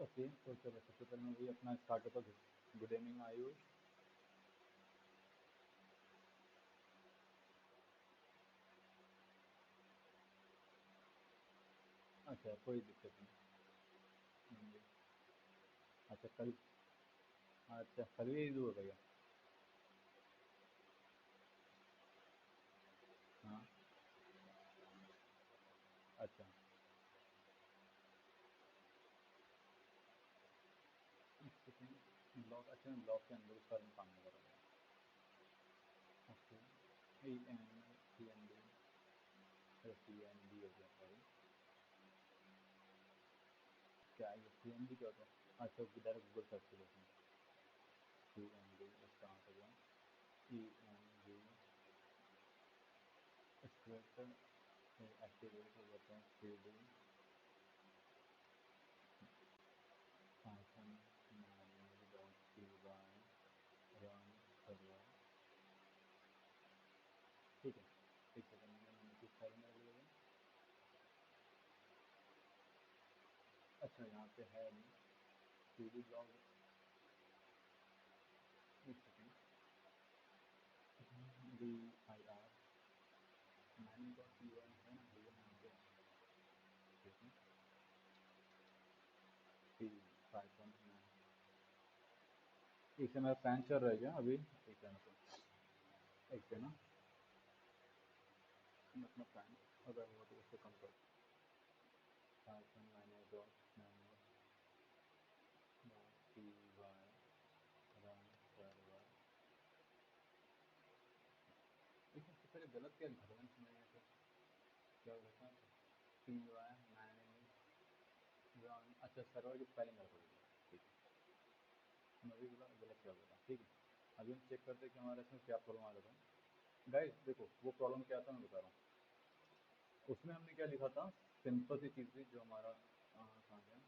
Okay, तो चलो सबसे पहले मैं वही अपना स्टार्ट करता हूँ। Good evening Ayush. अच्छा, कोई दिक्कत नहीं। हम्म, अच्छा कल। अच्छा, कल भी ईद होगा क्या? हाँ। अच्छा। ब्लॉग, अच्छा मैं ब्लॉग के अंदर उस पर काम नहीं कर रहा हूँ। Okay. E N C N D, C N D हो गया, सॉरी। क्या ये सी एन डी क्या होता है? अच्छा, डायरेक्ट गूगल सर्च कर लेते हैं। सी एन डी इसका हो गया। E N D script activate हो जाते हैं। C D Python manual.py run server. ठीक है। एक सेकंड में मैंने किस फाइल में रख लिया? अच्छा, यहाँ पे है नहीं। C D blog. एक second. D I R manual.py है ना भैया यहाँ पे? देखो, पी पाइथन में। एक से मेरा फैन चल रहा है क्या अभी? एक सेकंड, एक सेकंड ना। मैं अपना फैन अगर वो तो उससे कम कर। Python manual.py run server. लेकिन सबसे पहले गलत क्या घर में सुना है? क्या होता है? P Y manage run. अच्छा, सर्वर की स्पेलिंग गलत हो गई। ठीक है, मैं भी बोला गलत क्या होगा। ठीक है, अभी हम चेक करते हैं कि हमारे इसमें क्या प्रॉब्लम आ रहा था। गाइस देखो, वो प्रॉब्लम क्या था मैं बता रहा हूँ। उसमें हमने क्या लिखा था? सिंपल सी चीज़ थी जो हमारा कहाँ गया।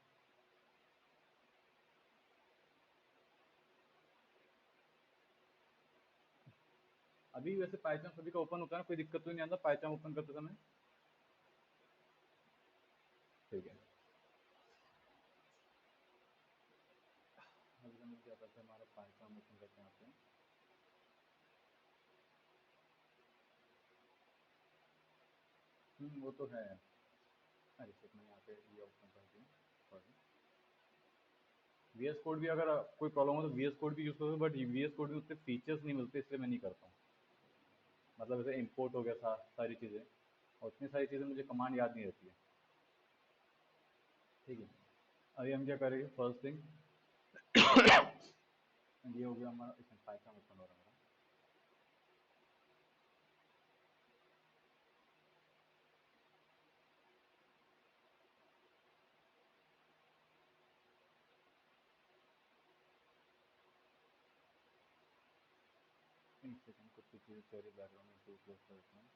अभी वैसे पाइथन सभी का ओपन होता है ना, कोई दिक्कत तो नहीं आता पाइथन ओपन करते समय? ठीक है। अभी हम क्या करते हैं, हमारा पाइथन ओपन करते हैं यहाँ पे। वो तो है। अरे शिट, मैं यहाँ पे ये ओपन कर दिया। सॉरी। वी एस कोड भी अगर कोई प्रॉब्लम हो तो वी एस कोड भी यूज़ करो, बट वी एस कोड भी उतने फीचर्स नहीं मिलते, इसलिए मैं नहीं करता हूँ। मतलब जैसे इंपोर्ट हो गया सारी चीज़ें, और उतनी सारी चीज़ें मुझे कमांड याद नहीं रहती है। ठीक है, अभी हम क्या करेंगे फर्स्ट थिंग। ये हो गया हमारा, इसमें पाइथन ओपन हो रहा है हमारा। एक सेकंड, कुछ कुछ चीज़ें चल रही बैकग्राउंड में, टू क्लोज करते हैं।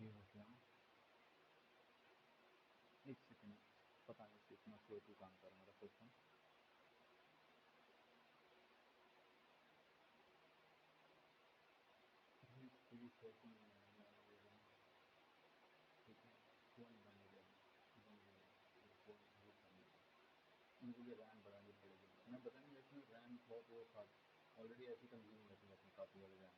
ये हो गया। एक सेकंड, पता नहीं इतना स्लो क्यों काम कर रहा है मेरा सिस्टम। ठीक है, ठीक है। फ़ोन बंद हो गया, बंद हो गया। ये फ़ोन यूज़ करने का। मुझे ये रैम बढ़ानी पड़ेगी। मैं पता नहीं इसमें रैम बहुत वो था, ऑलरेडी ऐसी कंज्यूम करती है अपने काफ़ी ज़्यादा रैम।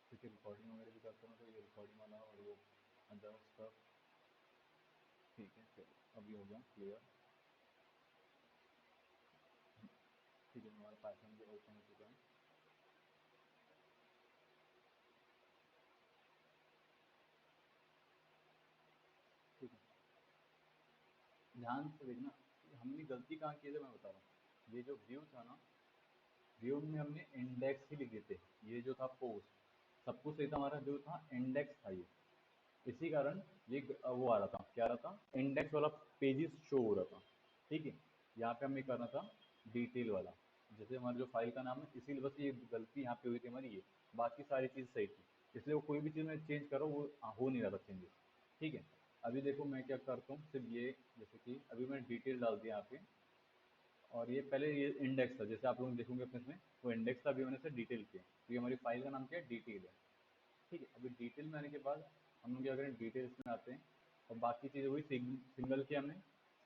क्योंकि रिकॉर्डिंग वगैरह भी करता हूँ तो ये रिकॉर्डिंग वाला और वो अदर स्टफ। ठीक है, चलो अभी हो गया क्लियर। ठीक है, हमारा पाइथन भी ओपन हो चुका है। ठीक है, ध्यान से देखना। हमने गलती कहाँ की थी मैं बता रहा हूँ। ये जो व्यू था ना, व्यू में हमने इंडेक्स ही लिख दिए थे। ये जो था पोस्ट सब कुछ सही था, हमारा जो था इंडेक्स था ये। इसी कारण ये वो आ रहा था, क्या आ रहा था, इंडेक्स वाला पेजेस शो हो रहा था। ठीक है, यहाँ पे हमें करना था डिटेल वाला। जैसे हमारी जो फाइल का नाम है, इसीलिए बस ये गलती यहाँ पे हुई थी हमारी ये। बाकी सारी चीज़ सही थी, इसलिए वो कोई भी चीज़ मैं चेंज करो वो हो नहीं रहा था चेंजेस। ठीक है, अभी देखो मैं क्या करता हूँ सिर्फ ये, जैसे कि अभी मैंने डिटेल डाल दिया यहाँ पे। और ये पहले ये इंडेक्स था, जैसे आप लोग देखोगे अपने इसमें, वो इंडेक्स था, अभी मैंने इसे डिटेल किया, तो ये हमारी फाइल का नाम क्या है, डिटेल है। ठीक है, अभी डिटेल में आने के बाद हम लोग क्या करें, डिटेल्स में आते हैं और बाकी चीज़ें वही सिंगल किया हमने,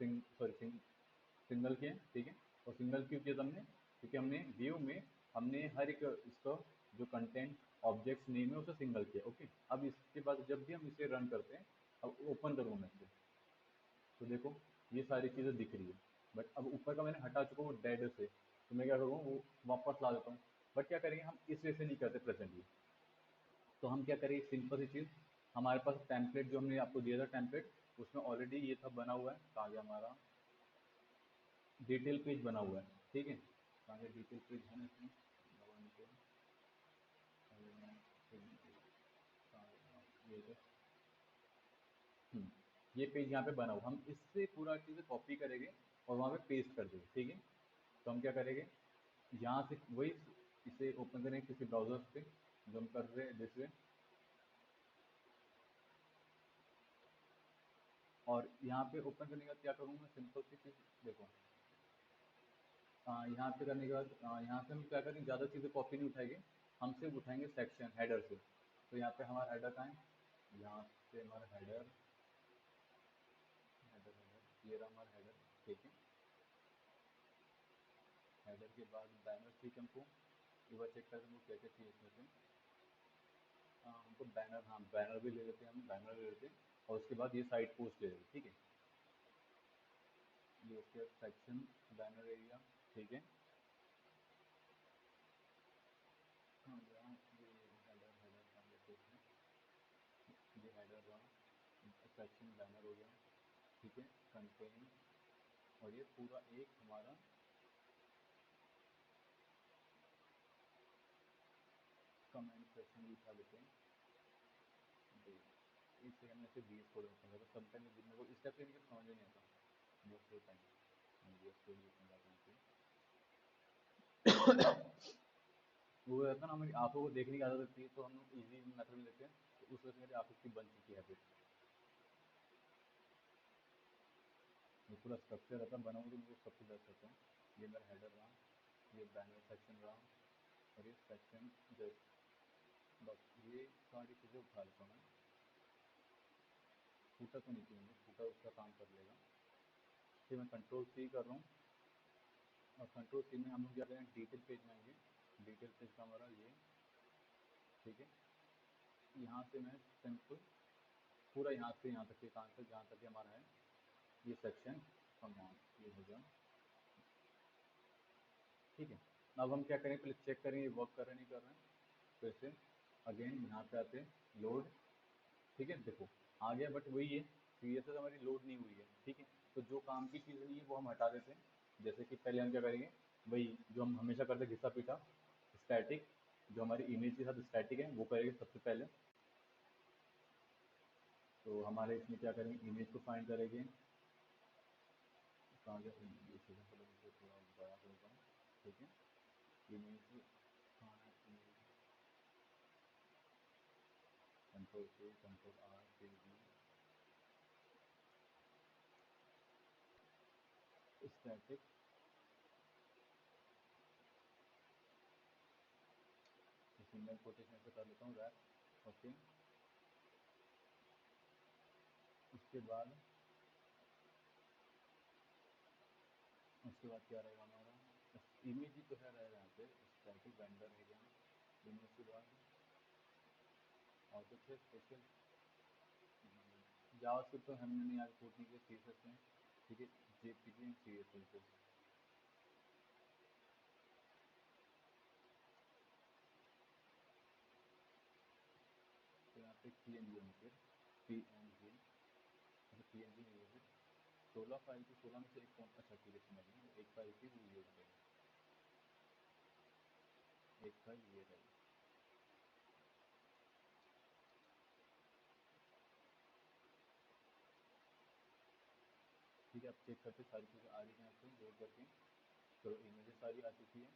सिंगल किया, ठीक है। और सिंगल क्यों किया था हमने, क्योंकि हमने व्यू में हमने हर एक इसका जो कंटेंट ऑब्जेक्ट्स नेम है उसे सिंगल किया, ओके। अब इसके बाद जब भी हम इसे रन करते हैं, अब ओपन करूँ मैं इसे, तो देखो ये सारी चीज़ें दिख रही है, बट अब ऊपर का मैंने हटा चुका हूँ डेड से, तो मैं क्या करूँगा वो वापस ला देता हूँ। बट क्या करेंगे हम इस वे से नहीं करते प्रेजेंटली, तो हम क्या करेंगे, सिंपल सी चीज़, हमारे पास टेम्पलेट जो हमने आपको दिया था टेम्पलेट, उसमें ऑलरेडी ये था बना हुआ है, कहाँ गया हमारा डिटेल पेज बना हुआ है, ठीक है। कहाँ गया डिटेल पेज है ना इसमें, भगवान को, कहाँ गया? ये जो ये पेज यहाँ पे बना हुआ, हम इससे पूरा चीज़ें कॉपी करेंगे और वहाँ पे पेस्ट कर देंगे, ठीक है। तो हम क्या करेंगे, यहाँ से वही इसे ओपन करेंगे किसी ब्राउज़र पे, जो हम कर रहे हैं जैसे, और यहाँ पे ओपन करने के बाद क्या करूँगा, सिंपल सी चीज़ देखो, यहाँ पे करने के बाद यहाँ से हम क्या करेंगे, ज़्यादा चीज़ें कॉपी नहीं उठाएंगे, हम सिर्फ उठाएंगे सेक्शन हेडर से। तो यहाँ पे हमारा हेडर कहाँ है, यहाँ पे हमारा हेडर, हेडर हेडर ये रहा हमारा हेडर, ठीक है। हेडर के बाद बैनर चाहिए हमको, एक बार चेक करते हैं हमको क्या क्या चाहिए इसमें से। हमको बैनर, हाँ बैनर भी ले लेते हैं, हम बैनर ले लेते हैं, और उसके बाद ये साइड पोस्ट ले लेते हैं, ठीक है। ये उसके बाद सेक्शन बैनर एरिया, ठीक है। हाँ यहाँ ये हेडर हेडर का लेते हैं, ये हेडर रहा, सेक्शन बैनर हो गया, ठीक है, कंटेन, और ये पूरा एक हमारा कमेंट सेक्शन भी उठा लेते हैं। जी, इसे हम ऐसे 20 को रखते हैं, तो समटाइम मेरे को इस टाइप से इनका समझ नहीं आता मोस्ट ऑफ टाइम, ये इसको भी इतना जाता है। वो रहता है ना, हमारी आंखों को देखने की आदत होती है, तो हम लोग ईजी मेथड लेते हैं, तो उस वजह से मेरी आंखों की बन चुकी है हैबिट। ये पूरा स्ट्रक्चर रहता है बना हुआ, तो मुझे सब कुछ दस सकता हूँ। ये मेरा हेडर रहा, ये बैनर सेक्शन रहा, और ये सेक्शन जस्ट, बस ये सारी चीज़ें उठा लेता हूँ मैं। फूटा तो नहीं चाहिए, फूटा उसका काम कर लेगा। फिर मैं कंट्रोल सी कर रहा हूँ, और कंट्रोल सी में हम लोग क्या करें, डिटेल पेज में आएंगे, डिटेल पेज का हमारा ये, ठीक है। यहाँ से मैं सिंपल पूरा यहाँ से यहाँ तक के, कहाँ तक, जहाँ तक हमारा है ये सेक्शन कमांड, ये हो गया, ठीक है। अब हम क्या करें, पहले चेक करें ये वर्क कर रहे नहीं कर रहे हैं, तो इसे अगेन यहाँ पे आते हैं लोड, ठीक है, देखो आ गया, बट वही है सीरियस हमारी लोड नहीं हुई है, ठीक है। तो जो काम की चीज़ नहीं है वो हम हटा देते हैं, जैसे कि पहले हम क्या करेंगे, वही जो हम हमेशा करते हैं घिसा पीटा, स्टैटिक, जो हमारी इमेज के साथ स्टैटिक है वो करेंगे सबसे पहले। तो हमारे इसमें क्या करेंगे, इमेज को फाइंड करेंगे, कहाँ गया ये सेकंड, चलो इसे थोड़ा बड़ा कर देता हूँ, ठीक है। इमेज, हाँ इमेज, कंट्रोल से कंट्रोल आर के स्टैटिक, सिंगल कोटेशन से कर लेता हूँ रैप, ओके। उसके बाद उसके बाद क्या रहेगा हमारा, इमेज ही तो है रहेगा यहाँ पे, स्टैटिक वेंडर हो गया, इमेज के बाद और कुछ है स्पेशल, जावास्क्रिप्ट तो हमने नहीं आज कोड नहीं किया, सीएसएस में, ठीक है, जेपीजी एंड सीएसएस। तो यहाँ पे पीएनजी होंगे, फिर पीएनजी, अच्छा पीएनजी नहीं है, फिर 16 फाइल थी, 16 में से एक कौन, अच्छा ठीक है समझ गया, एक फाइल थी वो ये रही, एक फाइल ये रही, ठीक है। अब चेक करते सारी चीज़ें आ रही हैं यहाँ पे लोड करके, चलो इमेजेस सारी आ चुकी है।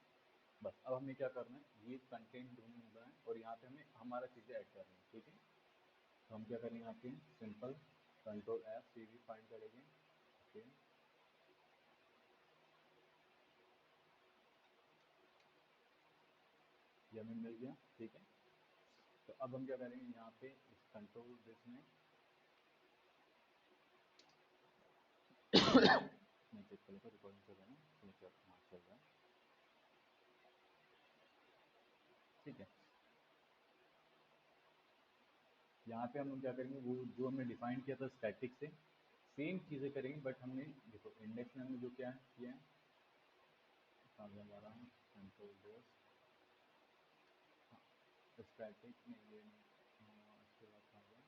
बस अब हमें क्या करना है, ये कंटेंट ढूंढना है, और यहाँ पे हमें हमारा चीज़ें ऐड करनी है, ठीक है। तो हम क्या करेंगे, यहाँ पे simple control F C V find करेंगे, ओके। ये हमें मिल गया, ठीक है। तो अब हम क्या करेंगे, यहाँ पे इस कंट्रोल दिस में मैं चेक कर लेता हूँ रिकॉर्डिंग चल रहा है ना, नहीं चल, हाँ चल रहा है, ठीक है। यहाँ पे हम लोग क्या करेंगे, वो जो हमने डिफाइन किया था स्टैटिक से सेम चीज़ें करेंगे, बट हमने देखो इंडेक्स में हमने जो क्या किया है, कहाँ गया हमारा कंट्रोल दिस, हाँ स्टैटिक में ये नहीं, हाँ, इसके बाद कहाँ गया,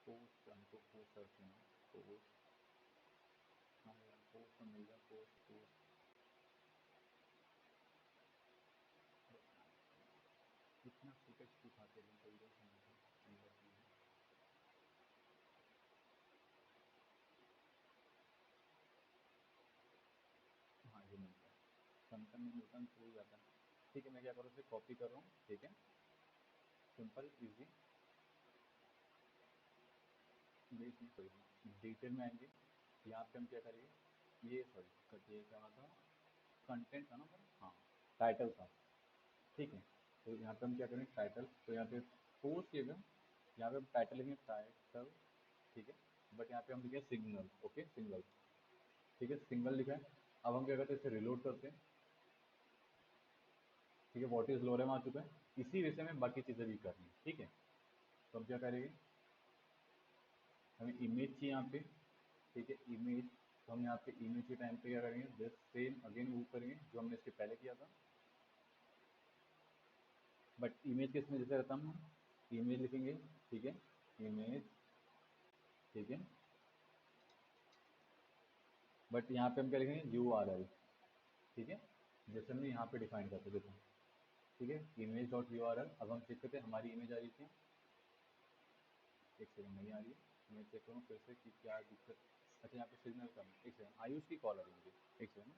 पोस्ट, हमको पोस्ट सर्च करना, पोस्ट, हाँ यार पोस्ट तो मिल गया, पोस्ट पोस्ट, कितना फुटेज दिखाते हैं कई लोग इंडेक्स में, हाँ ये मिल गया, कंटेंट में मिलता थ्रू जाता है, ठीक है। मैं क्या करूँ, इसे कॉपी कर रहा हूँ, ठीक है, सिंपल इजी, बेस में कोई नहीं, डिटेल में आएंगे, यहाँ पे हम क्या करेंगे, ये सॉरी ये क्या था, कंटेंट था ना हमारा, हाँ टाइटल था, ठीक है। तो यहाँ पे हम क्या करेंगे, टाइटल, तो यहाँ पे पोस्ट किएगा, यहाँ पे हम टाइटल लिखेंगे टाइटल, ठीक है, बट यहाँ पे हम लिखे सिग्नल, ओके सिंगल, ठीक है, सिंगल लिखा है। अब हम क्या करते हैं, इसे रिलोड करते हैं, ठीक है, व्हाट इज लोरम आ चुका है, इसी विषय में बाकी चीज़ें भी करनी है, ठीक है। तो हम क्या करेंगे, हमें इमेज चाहिए यहाँ पे, ठीक है, इमेज, तो हम यहाँ पे इमेज के टाइम पे क्या करेंगे, जस्ट सेम अगेन वो करेंगे जो हमने इसके पहले किया था, बट इमेज के इसमें जैसे रहता हम इमेज लिखेंगे, ठीक है, इमेज, ठीक है, बट यहाँ पे हम क्या लिखेंगे, यू आर एल, ठीक है, जैसे हमने यहाँ पे डिफाइन करते देखो, ठीक है, image dot U R L. अब हम चेक करते हैं हमारी इमेज आ रही थी, एक सेकंड नहीं आ रही है, मैं चेक करूँ फिर से कि क्या दिक्कत, अच्छा यहाँ पे सिग्नल कम है, एक सेकंड, आयुष की कॉल आ रही है मुझे, एक सेकंड,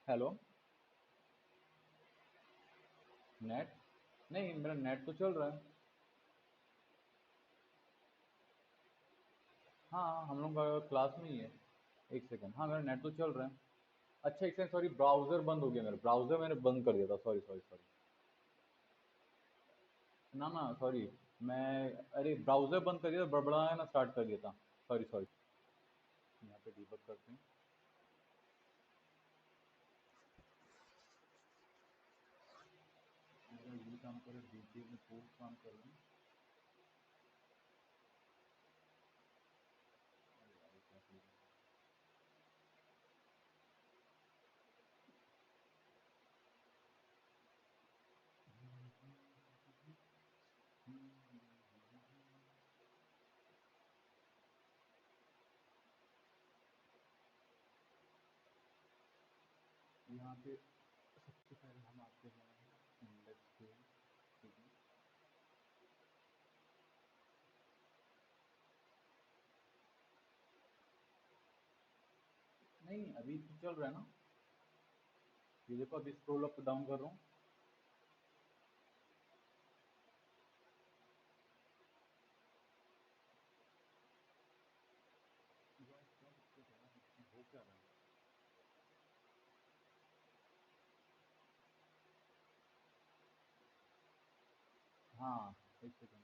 हेलो, नेट, नहीं मेरा नेट तो चल रहा है, हाँ हम लोग का क्लास में ही है, एक सेकंड, हाँ मेरा नेट तो चल रहा है, अच्छा एक सेकंड, सॉरी ब्राउज़र बंद हो गया, मेरा ब्राउज़र मैंने बंद कर दिया था, सॉरी सॉरी सॉरी, ना ना सॉरी, मैं अरे ब्राउज़र बंद कर दिया था, बड़बड़ाना ना स्टार्ट कर दिया था, सॉरी सॉरी, यहाँ पे डीबग करते हैं, मेरा ये काम करे बीटी में पोस्ट काम कर रहा हूँ, अरे यार ये क्या चीज़ है? यहाँ पे सबसे पहले हम आपके जाएंगे इंडेक्स पे, ठीक है, नहीं अभी तो चल रहा है ना, ये देखो अभी स्क्रॉल अप डाउन कर रहा हूँ, यार क्या दिक्कत है यार, इसमें हो क्या रहा है, हाँ एक सेकंड,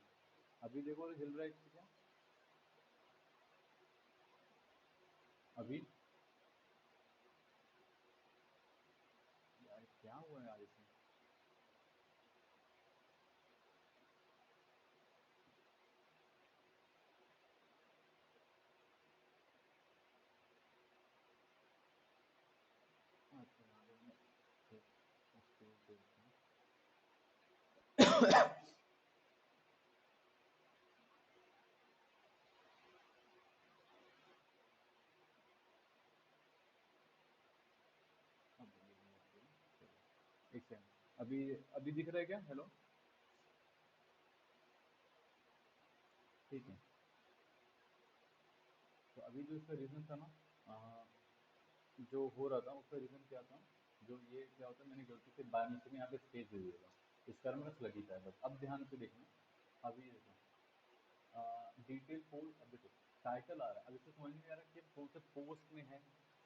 अभी देखो ये हिल रहा है इससे क्या, अभी, यार क्या हुआ है यार इसमें, अच्छा यहाँ पे मैं इसको देखता हूँ, अब ये नहीं आ रही है, चलो एक सेकंड, अभी अभी दिख रहा है क्या, हेलो, ठीक है। तो अभी जो इसका रीज़न था ना, जो हो रहा था उसका रीज़न क्या था, जो ये क्या होता है, मैंने गलती से बाय मिस्टेक में यहाँ पे स्पेस दे दिया था, इस कारण मेरा स्लगी था, बट अब ध्यान से देखना, अभी ये देखो डिटेल पोस्ट, अब देखो टाइटल आ रहा है, अब इससे समझ में आ रहा है कि कौन से पोस्ट में है,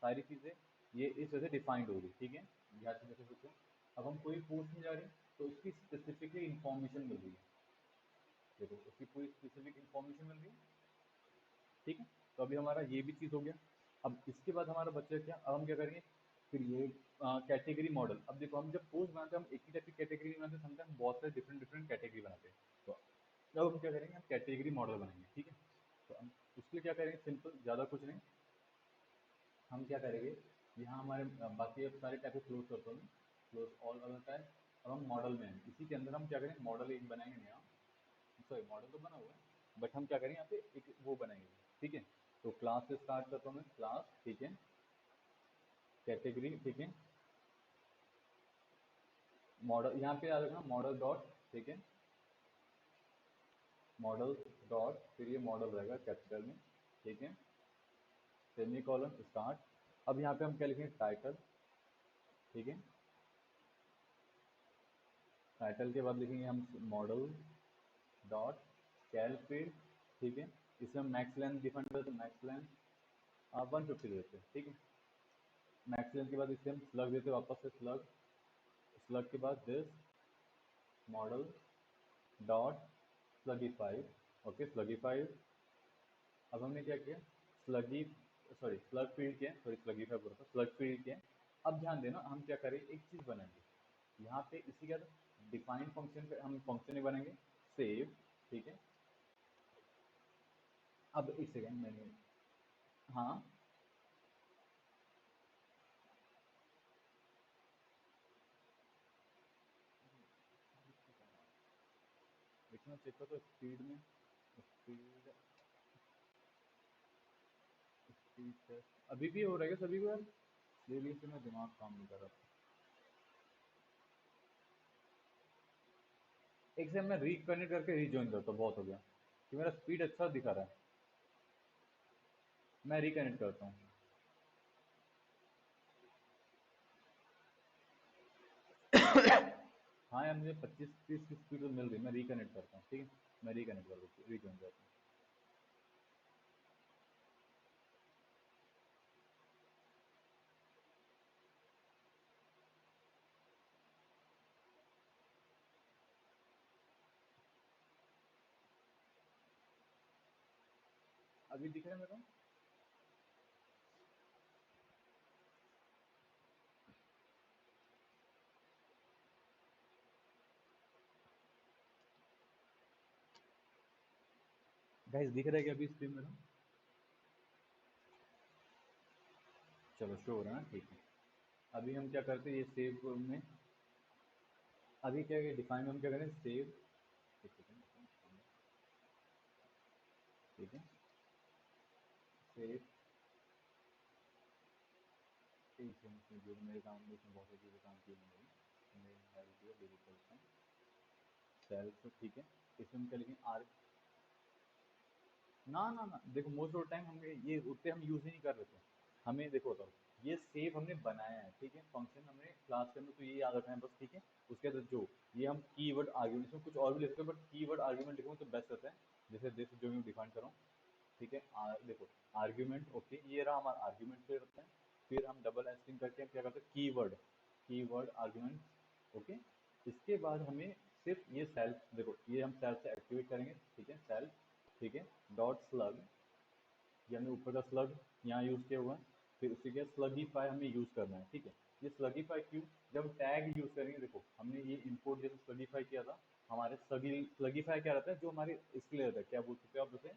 सारी चीज़ें ये इस वजह से डिफाइंड होगी, ठीक है, यहाँ से जैसे सोचो, अब हम कोई पोस्ट में जा रहे हैं तो उसकी स्पेसिफिकली इंफॉर्मेशन मिल रही है। देखो उसकी पूरी स्पेसिफिक इंफॉर्मेशन मिल रही है। ठीक है, तो अभी हमारा ये भी चीज़ हो गया। अब इसके बाद हमारा बच्चा क्या, अब हम क्या करेंगे, क्रिएट कैटेगरी मॉडल। अब देखो हम जब पोस्ट बनाते हैं हम एक ही टाइप की कैटेगरी नहीं बनाते, समटाइम हम बहुत सारे डिफरेंट डिफरेंट कैटेगरी बनाते हैं। तो अब हम क्या करेंगे, हम कैटेगरी मॉडल बनाएंगे। ठीक है, तो हम उसके लिए क्या करेंगे, सिंपल, ज़्यादा कुछ नहीं। हम क्या करेंगे, यहाँ हमारे बाकी अब सारे टाइप के क्लोज करते हैं, क्लोज ऑल अदर टाइप। अब हम मॉडल में हैं, इसी के अंदर हम क्या करेंगे, मॉडल एक बनाएंगे नया। सॉरी, मॉडल तो बना हुआ है, बट हम क्या करेंगे यहाँ पे एक वो बनाएंगे। ठीक है, तो क्लास से स्टार्ट करता हूँ मैं, क्लास। ठीक है, कैटेगरी। ठीक है, मॉडल यहाँ पे आ जाएगा मॉडल डॉट। ठीक है, मॉडल डॉट, फिर ये मॉडल रहेगा कैपिटल में। ठीक है, सेमी कॉलन स्टार्ट। अब यहाँ पे हम क्या लिखेंगे, टाइटल। ठीक है, टाइटल के बाद लिखेंगे हम मॉडल डॉट कैल फील्ड। ठीक है, इसमें मैक्स लेंथ डिफाइन करते हैं, मैक्स लेंथ आप 150 देते हैं। ठीक है, मैक्स लेंथ के बाद इसे हम स्लग देते हैं, वापस से स्लग। स्लग के बाद दिस मॉडल डॉट स्लगीफाइड। ओके, स्लगीफाइड। अब हमने क्या किया, स्लगी, सॉरी स्लग फील्ड किया, सॉरी स्लगीफाइड बोला था, स्लग फील्ड किया। अब ध्यान देना, हम क्या करेंगे, एक चीज़ बनाएंगे यहाँ पे, इसी के डिफाइन फंक्शन पे हम फंक्शन ही बनाएंगे, सेव। ठीक है, अब एक सेकेंड मैंने, हाँ देखना चेक करो, तो स्पीड में, स्पीड, स्पीड टेस्ट अभी भी हो रहेगा सभी को यार, इसलिए से मैं दिमाग काम नहीं कर रहा था। एक से मैं रिकनेक्ट करके रिजॉइन करता हूँ, बहुत हो गया कि मेरा स्पीड अच्छा दिखा रहा है। मैं रिकनेक्ट करता हूँ। हाँ यार, मुझे 25-30 की स्पीड तो मिल रही है, मैं रिकनेक्ट करता हूँ। ठीक है, मैं रिकनेक्ट कर देता हूँ, रिजॉइन करता हूँ। अभी दिख रहा है मेरा? गाइस दिख रहा है क्या अभी स्क्रीन मेरा? चलो शो हो रहा है ना, ठीक है। अभी हम क्या करते हैं, ये सेव में, अभी क्या डिफाइन में हम क्या करें, सेव। एक सेकंड, ठीक है, सेव। एक सेकंड, जो मेरे काम में, इसमें बहुत सारी चीज़ें काम की नहीं, मैं हेल्प दिया, डिलीट करता हूँ, सेल्फ। ठीक है, इसमें हम क्या लिखेंगे, आर। ना ना ना, देखो मोस्ट ऑफ टाइम हमें ये उतने हम यूज़ ही नहीं कर रहे थे। हमें देखो बताओ, ये सेव हमने बनाया है, ठीक है, फंक्शन हमने क्लास के अंदर, तो ये याद रखना है बस। ठीक है, उसके अंदर जो ये हम कीवर्ड आर्ग्यूमेंट, इसमें कुछ और भी लिख सकते हैं, बट कीवर्ड आर्ग्यूमेंट लिखूँ तो बेस्ट रहता है। जैसे जैसे जो मैं डिफाइन कर रहा हूँ। ठीक है, देखो आर्ग्यूमेंट, ओके, ये रहा हमारा आर्ग्यूमेंट पे रहता है। फिर हम डबल एस्टिंग करके हम क्या करते हैं, कीवर्ड, कीवर्ड आर्ग्यूमेंट। ओके, इसके बाद हमें सिर्फ ये सेल्फ, देखो ये हम सेल्फ से एक्टिवेट करेंगे। ठीक है, सेल्फ। ठीक है, डॉट स्लग, ये हमने ऊपर का स्लग यहाँ यूज़ किया हुआ है। फिर उसी के स्लगीफाई हमें यूज़ करना है। ठीक है, ये स्लगीफाई क्यों, जब टैग यूज़ करेंगे, देखो हमने ये इंपोर्ट जैसे स्लगीफाई किया था, हमारे स्लगीफाई क्या रहता है, जो हमारे इसके लिए रहता है, क्या बोल सकते हो आप उसे,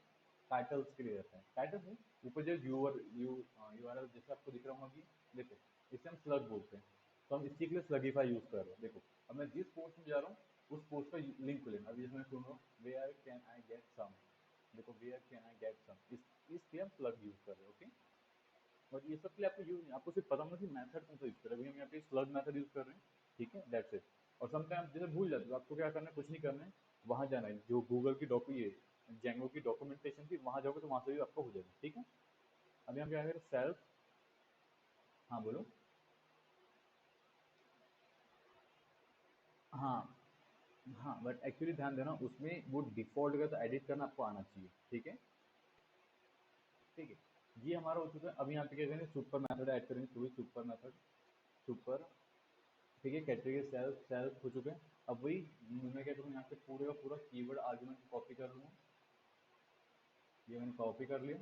टाइटल्स के लिए रहता है। टाइटल्स में ऊपर जो यूआरएल जैसे आपको दिख रहा होगा कि, देखो इसे हम स्लग बोलते हैं, तो हम इसी के लिए स्लगीफाई यूज़ कर रहे हैं। देखो अब मैं जिस पोस्ट में जा रहा हूँ उस पोस्ट का लिंक खुलेगा। अभी जैसे मैं सुन रहा हूँ, where can I get some, देखो where can I get some, इसलिए हम स्लग यूज कर रहे हैं। ओके, और ये सब के लिए आपको यूज नहीं, आपको सिर्फ पता होना कि मेथड कौन सा यूज कर रहे हैं। अभी हम यहाँ पे स्लग मेथड यूज कर रहे हैं। ठीक है, दैट्स इट। और समटाइम जैसे भूल जाते हो, आपको क्या करना है, कुछ नहीं करना है, वहाँ जाना है जो गूगल की ये जेंगो की डॉक्यूमेंटेशन थी, वहाँ जाओगे तो वहाँ से भी आपको हो जाएगा। ठीक है, अभी हम क्या करें, सेल्फ। हाँ बोलो। हाँ हाँ, बट एक्चुअली ध्यान देना, उसमें वो डिफॉल्ट का तो एडिट करना आपको आना चाहिए। ठीक है, ठीक है, ये हमारा हो चुका है। अब यहाँ पे क्या करेंगे, सुपर मेथड ऐड करेंगे, सुपर मेथड, सुपर ठीक है, कैटेगरी सेल्फ सेल्फ हो चुके हैं। अब वही मैं क्या करूँ, यहाँ पे पूरे का पूरा कीवर्ड आर्गुमेंट कॉपी कर लूँगा। ये मैंने कॉपी कर लिया।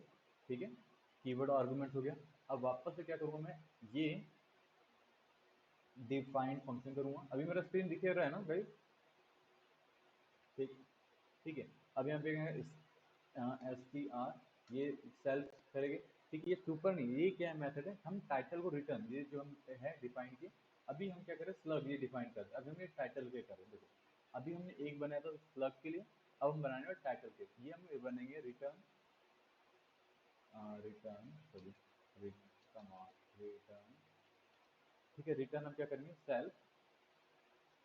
ठीक है, कीवर्ड आर्गुमेंट हो गया। अब वापस से क्या करूँगा मैं, ये डिफाइंड फंक्शन करूँगा। अभी मेरा स्क्रीन दिख रहा है ना गाइस? ठीक, ठीक है। अब यहाँ पे एस टी आर ये सेल्फ करेंगे। ठीक है, ये सुपर नहीं, ये क्या मेथड है, हम टाइटल को रिटर्न, ये जो हम है डिफाइन किए। अभी हम क्या करें, स्लग ये डिफाइन करते हैं। अभी हमने टाइटल के करें, देखो अभी हमने एक बनाया था स्लग के लिए, अब हम बनाने वाले टाइटल के। ये हम बनेंगे return, return sorry return return. ठीक है, रिटर्न हम क्या करेंगे, सेल्फ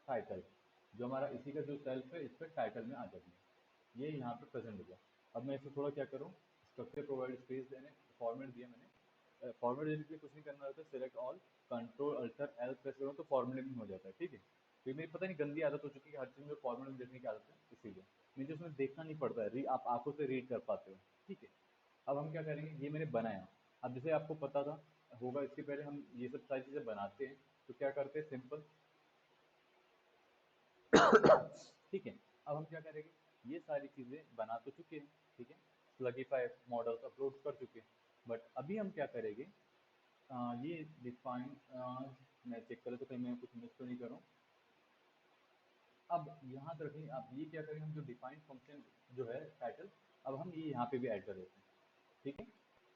टाइटल, जो हमारा इसी का जो सेल्फ है इस पर टाइटल में आ जाएगी। ये यहाँ पे प्रेजेंट हो गया। अब मैं इसे थोड़ा क्या करूँ, स्ट्रक्चर प्रोवाइड स्पेस देने, फॉर्मेट दिया मैंने। फॉर्मेट देने के लिए कुछ नहीं करना होता, select all, control alter L press करो तो फॉर्मेट में हो जाता है। ठीक है, तो ये मेरी पता नहीं गंदी आदत हो चुकी है कि हर चीज़ में फॉर्मेट में देखने की आदत है, इसीलिए मुझे उसमें देखना नहीं पड़ता है, आप आंखों से रीड कर पाते हो। ठीक है, अब हम क्या करेंगे, ये मैंने बनाया। अब जैसे आपको पता था होगा, इसके पहले हम ये सब सारी चीज़ें बनाते हैं तो क्या करते हैं, सिंपल। ठीक है, अब हम क्या करेंगे, ये सारी चीज़ें बना तो चुके हैं। ठीक है, स्लगीफाई मॉडल्स अपलोड कर चुके हैं। बट अभी हम क्या करेंगे, ये डिफाइन, मैं चेक करूँ तो कहीं मैं कुछ मिस तो नहीं करूँ। अब यहाँ तक रखेंगे, अब ये क्या करेंगे, हम जो डिफाइन फंक्शन जो है टाइटल, अब हम ये यहाँ पे भी ऐड कर देते हैं। ठीक है,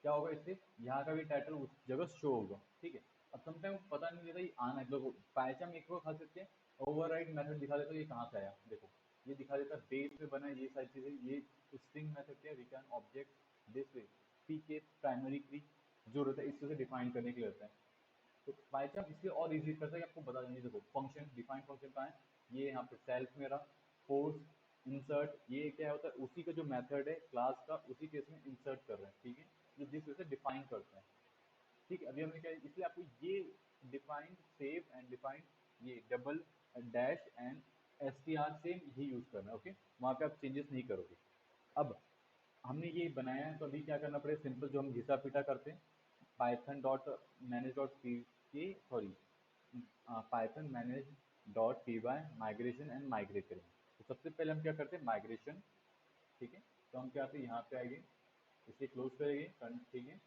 क्या होगा इससे, यहाँ का भी टाइटल उस जगह शो होगा। ठीक है, अब समटाइम पता नहीं रहता ये आना है, देखो पैचम एक को खा सकते हैं, ओवरराइड मेथड दिखा देता है ये कहाँ से आया, देखो ये दिखा देता है बेस में बना है, ये सारी चीज़ें। ये स्ट्रिंग मेथड क्या है, return object this way, P के प्राइमरी की जो रहता है इससे डिफाइन करने के लिए होता है। तो बाईचांस इसलिए और इजी करता है कि आपको बता देंगे, देखो फंक्शन डिफाइन फंक्शन कहाँ है, ये यहाँ पे सेल्फ में रहा। पोस्ट इंसर्ट ये क्या होता है, उसी का जो मेथड है क्लास का, उसी केस में इंसर्ट कर रहे हैं। ठीक है, जो जिस वजह से डिफाइन करते हैं। ठीक है, अभी हमने क्या, इसलिए आपको ये डिफाइन सेव एंड डिफाइन, ये double dash and S T R same यही यूज करना है। ओके, वहाँ पे आप चेंजेस नहीं करोगे। अब हमने ये बनाया है तो अभी क्या करना पड़ेगा, सिंपल जो हम घिसा पीटा करते हैं, python dot manage dot P के sorry python manage dot P Y migration and migrate करेंगे। तो सबसे पहले हम क्या करते हैं, माइग्रेशन। ठीक है, तो हम क्या आते हैं, यहाँ पे आएंगे, इसे क्लोज करेंगे। ठीक है,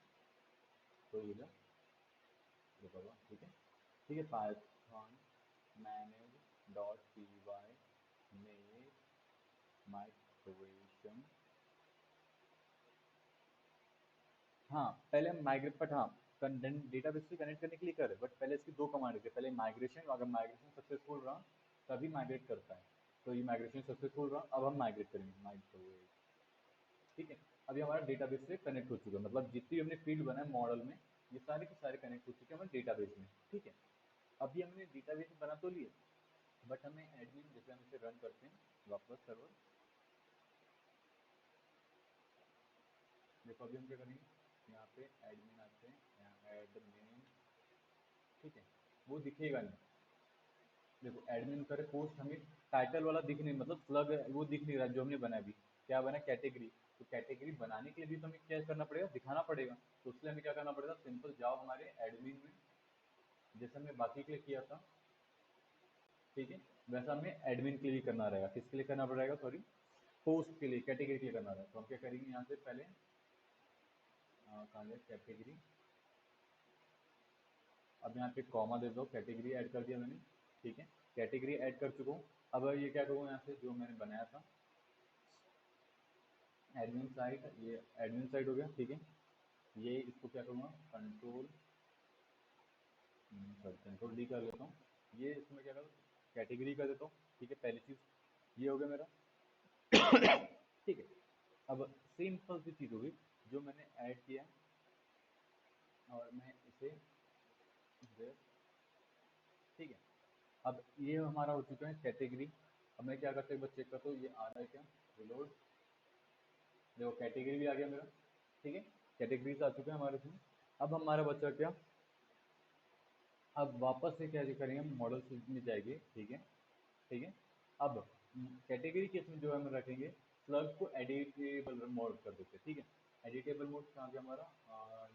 तो ये देखो, ठीक है, ठीक है, Python manage dot P Y में माइग्रेशन। हाँ, पहले हम माइग्रेट बट हाँ, डेटाबेस से कनेक्ट करने के लिए कर, बट पहले इसकी दो कमांड थी, पहले माइग्रेशन, अगर माइग्रेशन सक्सेसफुल रहा तभी माइग्रेट करता है। तो ये माइग्रेशन सक्सेसफुल रहा, अब हम माइग्रेट करेंगे माइग्रेट। ठीक है, अभी हमारा डेटाबेस से कनेक्ट हो चुका है, मतलब जितनी हमने फील्ड बनाए मॉडल में, ये सारे के सारे कनेक्ट हो चुके हैं हमारे डेटाबेस में। ठीक है, अभी हमने डेटाबेस बना तो लिए, बट हमें एडमिन, जैसे हम इसे रन करते हैं वापस सर्वर, देखो अभी हम क्या करेंगे, यहाँ पे एडमिन आते हैं, यहाँ एडमिन। ठीक है, वो दिखेगा नहीं, देखो एडमिन करे पोस्ट, हमें टाइटल वाला दिख नहीं, मतलब स्लग वो दिख नहीं रहा जो हमने बनाया। अभी क्या बना, कैटेगरी। तो कैटेगरी बनाने के लिए भी तो हमें क्या करना पड़ेगा, दिखाना पड़ेगा। तो उसके लिए हमें क्या करना पड़ेगा, सिंपल जाओ हमारे एडमिन में, जैसे हमने बाकी के लिए किया था। ठीक है, वैसा हमें एडमिन के लिए करना रहेगा। किसके लिए करना पड़ेगा, सॉरी, पोस्ट के लिए, कैटेगरी के लिए करना रहेगा। तो हम क्या करेंगे, यहाँ से पहले कहाँ गया कैटेगरी, अब यहाँ पे कॉमा दे दो, कैटेगरी ऐड कर दिया मैंने। ठीक है, कैटेगरी ऐड कर चुका हूँ। अब ये क्या करूँ, यहाँ से जो मैंने बनाया था एडमिन साइट, ये एडमिन साइट हो गया। ठीक है, ये इसको क्या करूँगा, कंट्रोल सॉरी कंट्रोल डी कर लेता हूँ। ये इसमें क्या करूँ, कैटेगरी कर देता हूँ। ठीक है, पहली चीज़ ये हो गया मेरा। ठीक है, अब सिंपल सी चीज़ होगी जो मैंने ऐड किया है, और मैं इसे ठीक है, अब ये हमारा हो चुका है कैटेगरी। अब मैं क्या करता हूँ, एक बार चेक करता हूँ ये आ रहा है क्या, रिलोड। देखो कैटेगरी भी आ गया मेरा। ठीक है, कैटेगरीज आ चुके हैं हमारे इसमें। अब हमारा बच्चा क्या, अब वापस से क्या करेंगे, हम मॉडल सूट में जाएंगे। ठीक है, ठीक है, अब कैटेगरी के इसमें जो हम रखेंगे, स्लग को एडिटेबल मोड कर देते हैं। ठीक है, एडिटेबल मोड कहाँ गया हमारा,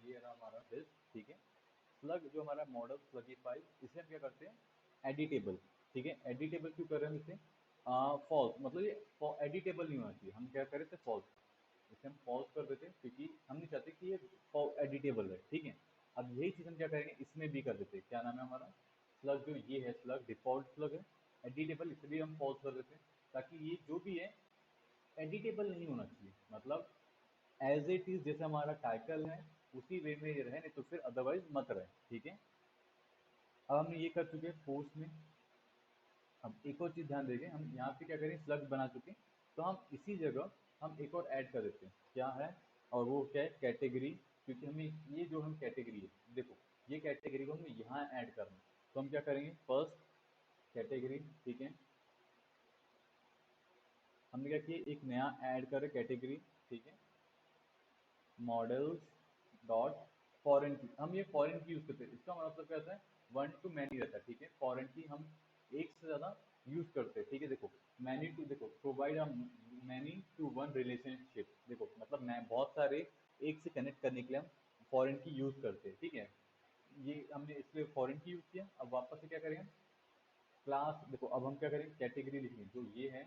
ये रहा हमारा दिस। ठीक है, स्लग जो हमारा मॉडल स्लगीफाई, इसे हम क्या करते हैं, एडिटेबल। ठीक है, एडिटेबल क्यों कर रहे हैं इसे? फॉल्स, मतलब ये एडिटेबल नहीं होना चाहिए, हम क्या कर रहे थे, फॉल्स। इसे हम फॉल्स कर देते क्योंकि हम नहीं चाहते कि ये एडिटेबल है। ठीक है, अब यही चीज़ हम क्या करेंगे, इसमें भी कर देते हैं। क्या नाम है हमारा, स्लग जो ये है, स्लग डिफॉल्ट स्लग है। एडिटेबल इसलिए हम फॉल्स कर देते हैं ताकि ये जो भी है एडिटेबल नहीं होना चाहिए, मतलब एज इट इज जैसे हमारा टाइटल है उसी वे में ये रहे, नहीं तो फिर अदरवाइज मत रहे। ठीक है, अब हमने ये कर चुके हैं पोस्ट में। अब एक और चीज़ ध्यान देंगे, हम यहाँ पे क्या करें, स्लग बना चुके हैं, तो हम इसी जगह हम एक और ऐड कर देते हैं। क्या है, और वो क्या है, कैटेगरी। क्योंकि हमें ये जो हम कैटेगरी है, देखो ये कैटेगरी को हमें यहाँ ऐड करना है। तो हम क्या करेंगे, फर्स्ट कैटेगरी। ठीक है, हमने क्या किया, एक नया ऐड करें कैटेगरी। ठीक है, मॉडल्स डॉट फॉरेन की, हम ये फॉरेन की यूज़ करते हैं। इसका मतलब क्या होता है, वन टू मैनी रहता है। ठीक है, फॉरेन की हम एक से ज़्यादा यूज़ करते हैं। ठीक है, देखो मैनी टू, देखो provide a many to one relationship. देखो मतलब मैं बहुत सारे एक से कनेक्ट करने के लिए हम फॉरेन की यूज़ करते हैं। ठीक है, ये हमने इसलिए फॉरेन की यूज़ किया। अब वापस से क्या करेंगे, क्लास, देखो अब हम क्या करेंगे, कैटेगरी लिखेंगे जो ये है,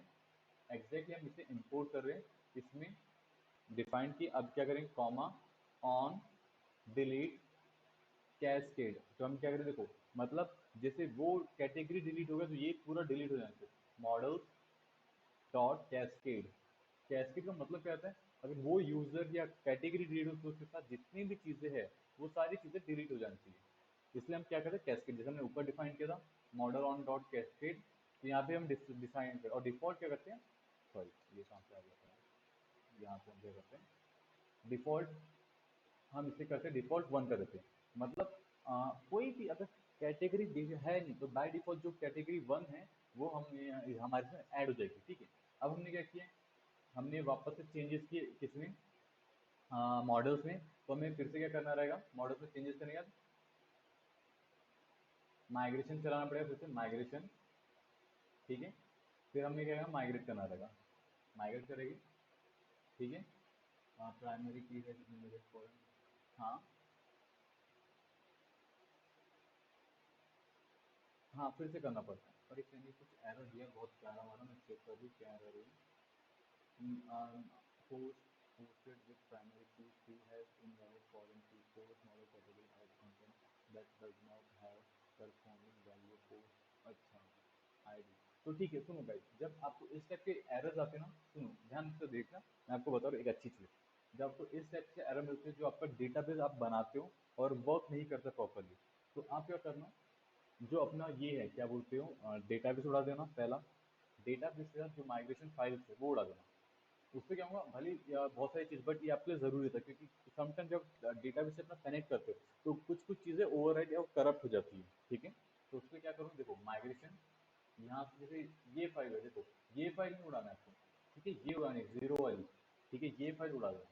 एग्जैक्टली हम इसे इंपोर्ट कर रहे हैं इसमें, डिफाइन की। अब क्या करेंगे, कॉमा ऑन डिलीट कैस्केड। तो हम क्या करें, देखो मतलब जैसे वो कैटेगरी डिलीट हो गया तो ये पूरा डिलीट हो जाना चाहिए। Model dot cascade. कैस्केड का मतलब क्या होता है, अगर वो यूजर या कैटेगरी डिलीट हो तो उसके साथ जितनी भी चीजें हैं वो सारी चीजें डिलीट हो जानी चाहिए। इसलिए हम क्या करते हैं, कैस्केड, जैसे हमने ऊपर डिफाइन किया था, मॉडल ऑन डॉट कैस्केड। तो यहाँ पे हम डिफाइन कर, और डिफॉल्ट क्या करते हैं, सॉरी ये कहाँ से आ गया था, यहाँ पे हम क्या करते हैं, डिफॉल्ट हम इसे करते हैं डिफॉल्ट वन कर देते हैं। मतलब कोई भी अगर कैटेगरी है नहीं तो बाय डिफॉल्ट जो कैटेगरी वन है वो हम हमारे साथ ऐड हो जाएगी। ठीक है, अब हमने क्या किया, हमने वापस से चेंजेस किए किसमें, मॉडल्स में। तो हमें फिर से क्या करना रहेगा, मॉडल्स में चेंजेस करने के बाद माइग्रेशन चलाना पड़ेगा, फिर से माइग्रेशन। ठीक है, फिर हमें क्या करना, माइग्रेट करना रहेगा, माइग्रेट करेगी। ठीक है, प्राइमरी की है, हाँ हाँ फिर से करना पड़ता है। और एक मैंने कुछ एरर दिया बहुत प्यारा वाला, मैं चेक कर लूँ क्या एरर है। Post posted with primary key who has invalid foreign key post model category as content that does not have corresponding value post। अच्छा, आईडी। तो ठीक है, सुनो गाइस, जब आपको इस टाइप के एरर्स आते हैं ना, सुनो ध्यान से देखना, मैं आपको बता रहा हूँ एक अच्छी चीज़। जब आपको इस टाइप से एरर मिलते हैं, जो आपका डेटाबेस आप बनाते हो और वर्क नहीं करता प्रॉपरली, तो आप क्या करना, जो अपना ये है क्या बोलते हो, डेटाबेस उड़ा देना पहला। डेटाबेस के साथ जो माइग्रेशन फाइल्स है वो उड़ा देना। उससे क्या होगा, भले बहुत सारी चीज़, बट ये आपके लिए ज़रूरी था क्योंकि समटाइम जब डेटाबेस से अपना कनेक्ट करते हो तो कुछ कुछ चीज़ें ओवरराइट या करप्ट हो जाती है। ठीक है, तो उसमें क्या करूँ, देखो माइग्रेशन, यहाँ से जैसे ये फाइल है, देखो ये फाइल नहीं उड़ाना है आपको। ठीक है, ये उड़ानी है जीरो वाली। ठीक है, ये फाइल उड़ा दो,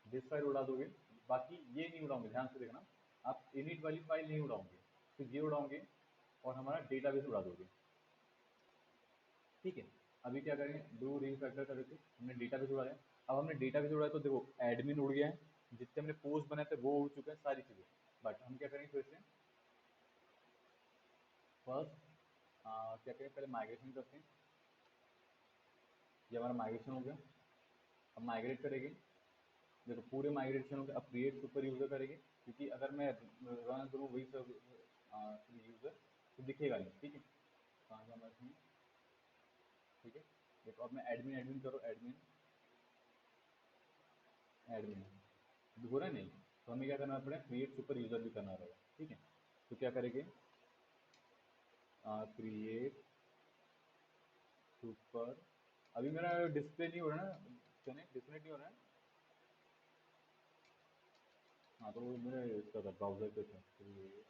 दिस फाइल उड़ा दोगे, बाकी ये नहीं उड़ाओगे। ध्यान से देखना, आप इनिट वाली फाइल नहीं उड़ाओगे, तो ये उड़ाओगे और हमारा डेटाबेस उड़ा दोगे। ठीक है, अभी क्या करेंगे, डू रीफैक्टर कर देते, हमने डेटाबेस उड़ाया। अब हमने डेटाबेस उड़ाया तो देखो एडमिन उड़ गया है, जितने हमने पोस्ट बनाए थे वो उड़ चुके हैं सारी चीज़ें। बट हम क्या करेंगे, फिर से फर्स्ट क्या करें, पहले माइग्रेशन करते हैं। ये हमारा माइग्रेशन हो गया, अब माइग्रेट करेंगे। देखो पूरे माइग्रेशन हो गए, अब क्रिएट सुपर यूज़र करेंगे, क्योंकि अगर मैं रन करूँ वही सब यूज़र तो दिखेगा नहीं। ठीक है, कहाँ से हमारे इसमें, ठीक है, देखो अब मैं एडमिन एडमिन करो, एडमिन एडमिन हो रहा है नहीं, तो हमें क्या करना पड़ेगा, क्रिएट सुपर यूज़र भी करना रहेगा। ठीक है, तो क्या करेंगे, क्रिएट सुपर, अभी मेरा डिस्प्ले नहीं हो रहा ना, कनेक्ट डिस्प्ले नहीं हो रहा है। हाँ तो वो मेरे इसका था, ब्राउज़र पे था, क्रिएट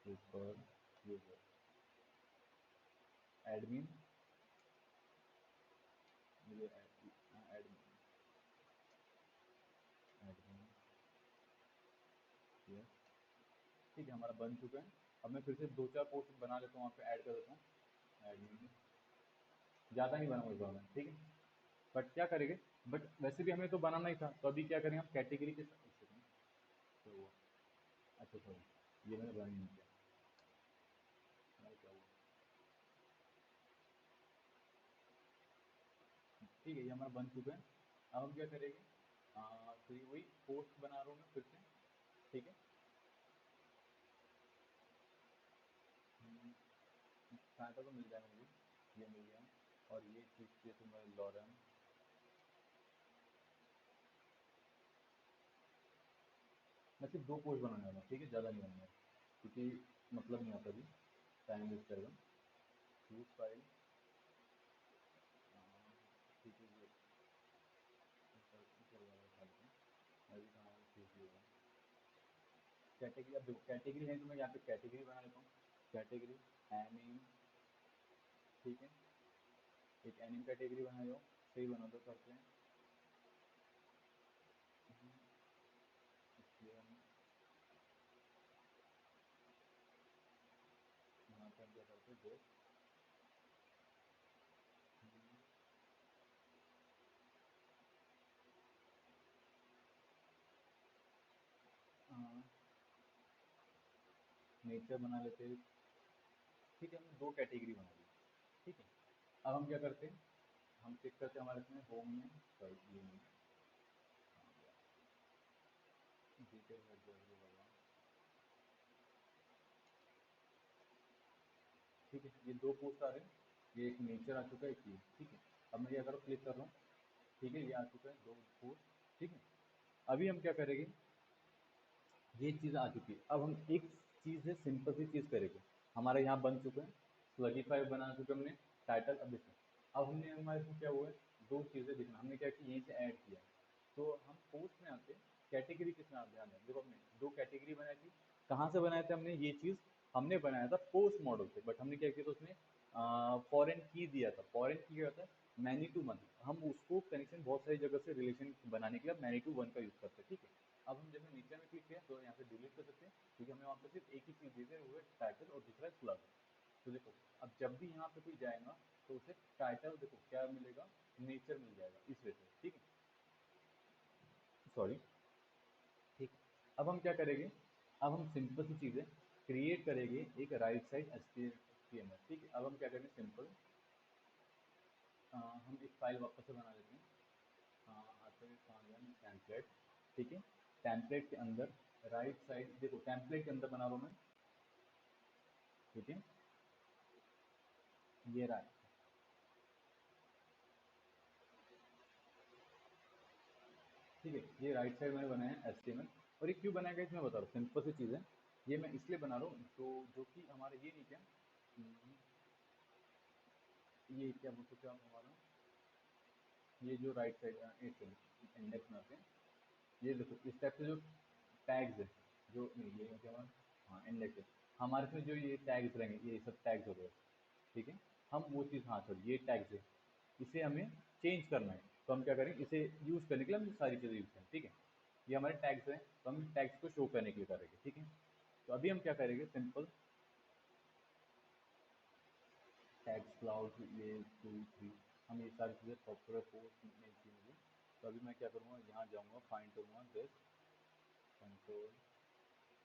सुपर यूज़र, एडमिन, मुझे एडमिन एडमिन, यस। ठीक है, हमारा बन चुका है। अब मैं फिर से दो चार पोस्ट बना लेता हूँ, वहाँ पे ऐड कर देता हूँ एडमिन, ज़्यादा नहीं बनाऊँगा इस बार मैं। ठीक है, बट क्या करेंगे, बट वैसे भी हमें तो बनाना ही था, तो अभी क्या करेंगे, हम कैटेगरी के साथ, एक सेकंड, तो अच्छा सॉरी, ये मैंने रन नहीं किया। ठीक है, ये हमारा बन चुका है। अब हम क्या करेंगे, तो ये वही पोस्ट बना रहा हूँ मैं फिर से। ठीक है, सहायता तो मिल जाएगा मुझे, ये मिल गया। और ये चीज़ चाहिए तुम्हारे लॉरेन। मैं सिर्फ 2 पोस्ट बनाने वाला हूँ, ठीक है, ज़्यादा नहीं बनाना है, क्योंकि मतलब नहीं आता अभी, टाइम वेस्ट करेगा। यूज़ फाइल, ठीक है, ये इसे वाला उठा लेते हैं। अभी कहाँ ठीक ही होगा। कैटेगरी, अब देखो कैटेगरी है तो मैं यहाँ पे कैटेगरी बना लेता हूँ। कैटेगरी एनिम, ठीक है, एक एनिम कैटेगरी बना लो। सही बना दो करते हैं। इसलिए हम यहाँ पे हम क्या करते हैं, देख नेचर बना लेते हैं। ठीक है, हमने 2 कैटेगरी बना ली। ठीक है, अब हम क्या करते हैं, हम चेक करते हैं हमारे इसमें होम में, सॉरी ये नहीं, डिटेल है जरूरी होगा। ठीक है, ये 2 पोस्ट आ रहे हैं, ये एक नेचर आ चुका है, एक ये। ठीक है, अब मैं क्या कर रहा हूँ, क्लिक कर रहा हूँ। ठीक है, ये आ चुका है 2 पोस्ट। ठीक है, अभी हम क्या करेंगे, ये चीज़ आ चुकी है। अब हम एक चीज़ है, सिंपल सी चीज़ करेंगे। हमारे यहाँ बन चुका है, स्लगीफाई बना चुके हमने, टाइटल। अब देखो, अब हमने हमारे इसमें क्या हुआ है, 2 चीज़ें दिखना, हमने क्या किया, यहीं से ऐड किया। तो हम पोस्ट में आते हैं, कैटेगरी किसमें आप ध्यान दें, देखो हमने 2 कैटेगरी बनाई थी। कहाँ से बनाए थे हमने ये चीज़, हमने बनाया था पोस्ट मॉडल से, बट हमने क्या किया था उसमें, फॉरेन की दिया था। फॉरेन की क्या होता है, मैनी टू वन। हम उसको कनेक्शन बहुत सारी जगह से रिलेशन बनाने के लिए मैनी टू वन का यूज़ करते हैं। ठीक है, अब हम जब नीचे में क्लिक किया तो यहाँ से डिलीट कर सकते हैं, क्योंकि हमें वहाँ पर सिर्फ एक ही चीज़ दी थी, वो है टाइटल और दूसरा है स्लग। तो देखो, अब जब भी यहाँ पे कोई जाएगा तो उसे टाइटल देखो क्या मिलेगा, नेचर मिल जाएगा इस वजह से। ठीक है, सॉरी। ठीक है, अब हम क्या करेंगे, अब हम सिंपल सी चीज़ है, क्रिएट करेंगे एक राइट साइड HTML। ठीक है, अब हम क्या करेंगे, सिंपल हम एक फाइल वापस से बना लेते हैं। आते हैं कहाँ गया, टेम्पलेट। ठीक है, टेम्पलेट के अंदर राइट साइड देखो, टेम्पलेट के अंदर बना रहा हूँ मैं। ठीक है, ये रहा। ठीक है, ये राइट साइड मैंने बनाया है HTML। और ये क्यों बनाया गया इसमें बता रहा हूँ, सिंपल सी चीज़ है। ये मैं इसलिए बना रहा हूँ तो जो कि हमारे ये नहीं क्या, ये क्या बोल सकते हो आप, हमारा ये जो राइट साइड एक इंडेक्स में आते हैं, ये देखो इस टाइप से जो टैग्स है, जो नहीं ये क्या हमारा, हाँ इंडेक्स है। हमारे इसमें जो ये टैग्स रहेंगे, ये सब टैग्स हो गए। ठीक है, हम वो चीज़, हाँ सॉरी ये टैग्स है, इसे हमें चेंज करना है। तो हम क्या करें, इसे यूज़ करने के लिए हम सारी चीज़ें यूज़ करें। ठीक है, ये हमारे टैग्स हैं, तो हम टैग्स को शो करने के लिए करेंगे। ठीक है, तो अभी हम क्या करेंगे, सिंपल टैग्स क्लाउड ये 2 3, हम ये सारी चीज़ें प्रॉपर पोस्ट नहीं की मुझे। तो अभी मैं क्या करूँगा, यहाँ जाऊँगा, फाइंड करूँगा दिस कंट्रोल,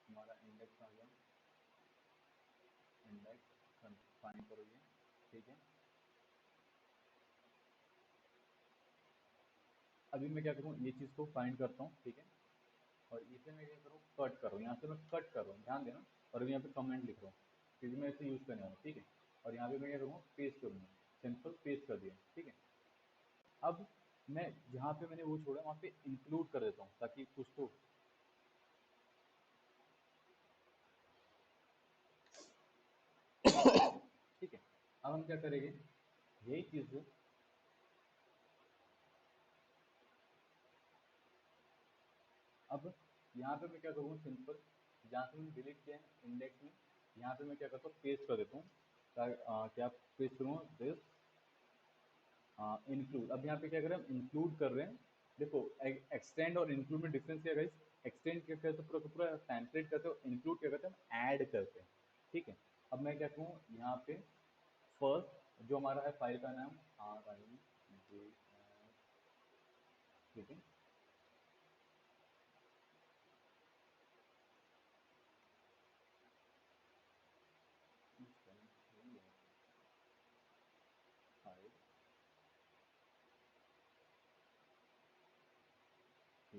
हमारा इंडेक्स आ गया, इंडेक्स फाइंड करो ये। ठीक है, अभी मैं क्या करूँ, ये चीज़ को फाइंड करता हूँ। ठीक है, और इसे मैं क्या करूँ, कट करूँ, यहाँ से मैं कट कर रहा हूँ, ध्यान देना। और अभी यहाँ पे कमेंट लिख रहा हूँ, क्योंकि मैं इसे यूज़ करने वाला हूँ। ठीक है, और यहाँ पे मैं क्या करूँगा, पेस्ट करूँगा, सिंपल पेस्ट कर दिया। ठीक है, अब मैं जहाँ पे मैंने वो छोड़ा वहाँ पे इंक्लूड कर देता हूँ, ताकि कुछ तो। ठीक है, अब हम क्या करेंगे, यही चीज़, अब यहाँ पे मैं क्या करूँगा, सिंपल जहाँ से मैंने डिलीट किया है इंडेक्स में, यहाँ पे मैं क्या करता हूँ, पेस्ट कर देता हूँ। क्या पेस्ट करूँगा, दिस इंक्लूड। अब यहाँ पे क्या करें, हम इंक्लूड कर रहे हैं। देखो, एक्सटेंड और इंक्लूड में डिफरेंस क्या है गाइस, एक्सटेंड क्या करते हैं, पूरा का पूरा टेम्पलेट करते हो, इंक्लूड क्या करते हैं, हम ऐड करते हैं। ठीक है, अब मैं क्या कहूँ यहाँ पे, फर्स्ट जो हमारा है फाइल का नाम RIJS। ठीक है, फाइल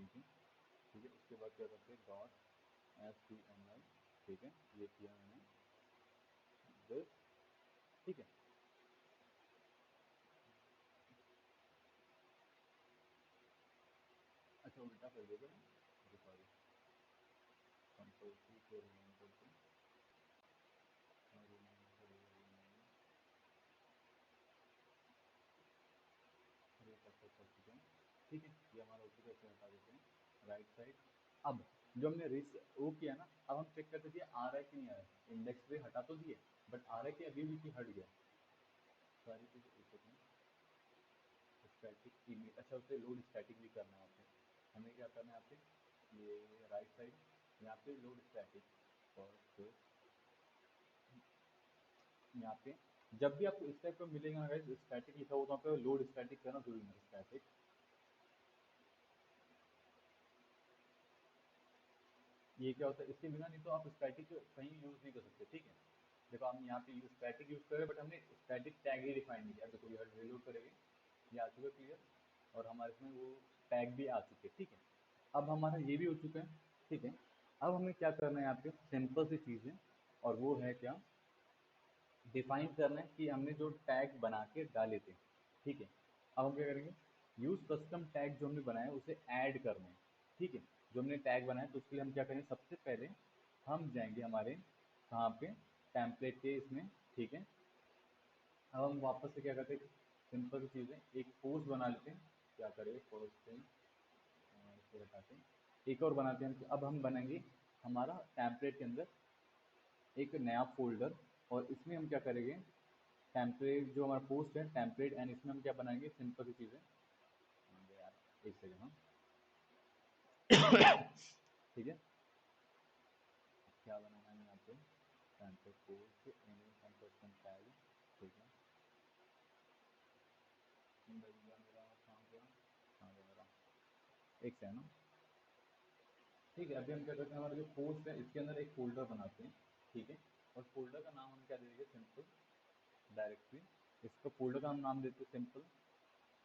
थिंकिंग, ठीक है। उसके बाद क्या करते हैं, डॉट HTML, ठीक है, ये किया मैंने दिस, ठीक है। अच्छा उल्टा कर देगा, सॉरी, कंट्रोल सी को रिनेम करते हैं, और रिनेम करेगा, रिनेम कर चुके हैं, ठीक है। ये हमारा हो चुका है, इसे हटा देते हैं राइट साइड। अब जो हमने रिस वो किया ना, अब हम चेक करते थे आ रहा है कि नहीं आ रहा है। इंडेक्स पे हटा तो दिए, बट आ रहा है कि अभी भी कि हट गया, सारी चीज़ें एक सेकंड। स्टैटिक इमेज, अच्छा उसे लोड स्टैटिक भी करना है आपको। हमें क्या करना है यहाँ पे, ये राइट साइड, यहाँ पे लोड स्टैटिक, और फिर यहाँ पे जब भी आपको इस टाइप का मिलेगा ना स्टैटिक लिखा हो, तो वहाँ पे लोड स्टैटिक करना जरूरी है, स्टैटिक। ये क्या होता है, इसके बिना नहीं तो आप स्टैटिक कहीं यूज़ नहीं कर सकते, ठीक है। देखो हम यहाँ पे यूज स्टैटिक यूज़ करें, बट हमने स्टैटिक टैग ही डिफाइन नहीं किया। देखो ये रिलोड करेंगे, ये आ चुका क्लियर, और हमारे इसमें वो टैग भी आ चुके, ठीक है। अब हमारा ये भी हो चुका है, ठीक है। अब हमें क्या करना है यहाँ पे, सिंपल सी चीज़ है, और वो है क्या, डिफाइन करना है कि हमने जो टैग बना के डाले थे, ठीक है। अब हम क्या करेंगे, यूज़ कस्टम टैग जो हमने बनाया है उसे ऐड करना है, ठीक है। जो हमने टैग बनाया तो उसके लिए हम क्या करेंगे, सबसे पहले हम जाएंगे हमारे कहाँ पे, टेम्पलेट के इसमें, ठीक है। अब हम वापस से क्या करते हैं, सिंपल चीज़ है, एक पोस्ट बना लेते हैं। क्या करें, पोस्ट से इसको हटाते हैं, एक और बनाते हैं। अब हम बनाएंगे हमारा टेम्पलेट के अंदर एक नया फोल्डर, और इसमें हम क्या करेंगे, टेम्पलेट जो हमारा पोस्ट है टेम्पलेट, एंड इसमें हम क्या बनाएंगे, सिंपल सी चीज़ें। यार एक सेकेंड, हाँ, ठीक है। क्या बनाना है यहाँ पे, template post image and custom tag, ठीक है। मेरा कहाँ गया, कहाँ गया मेरा, एक सेकेंड, हाँ। ठीक है, अभी हम क्या करते हैं, हमारा जो पोस्ट है इसके अंदर एक फोल्डर बनाते हैं, ठीक है। और फोल्डर का नाम हम क्या दे देंगे, सिंपल डायरेक्टरी। इसका फोल्डर का हम नाम देते हैं सिंपल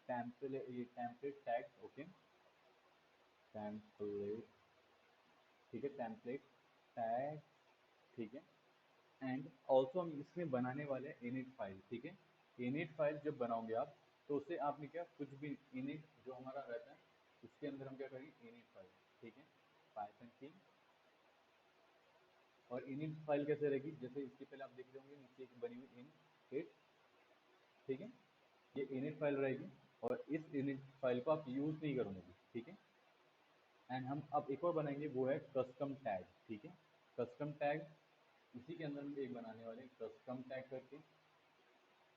टेम्पलेट, ये टेम्पलेट टैग, ओके, टेम्पलेट, ठीक है, टेम्पलेट टैग, ठीक है। एंड ऑल्सो हम इसमें बनाने वाले हैं इनिट फाइल, ठीक है। इनिट फाइल जब बनाओगे आप, तो उससे आपने क्या, कुछ भी इनिट जो हमारा रहता है उसके अंदर हम क्या करेंगे, इनिट फाइल, ठीक है, पाइथन की। और इनिट फाइल कैसे रहेगी, जैसे इसके पहले आप देख रहे होंगे नीचे एक बनी हुई इन इट, ठीक है। ये इनिट फाइल रहेगी, और इस इनिट फाइल को आप यूज़ नहीं करोगे, ठीक है। एंड हम अब एक और बनाएंगे, वो है कस्टम टैग, ठीक है। कस्टम टैग, इसी के अंदर हम एक बनाने वाले हैं कस्टम टैग करके।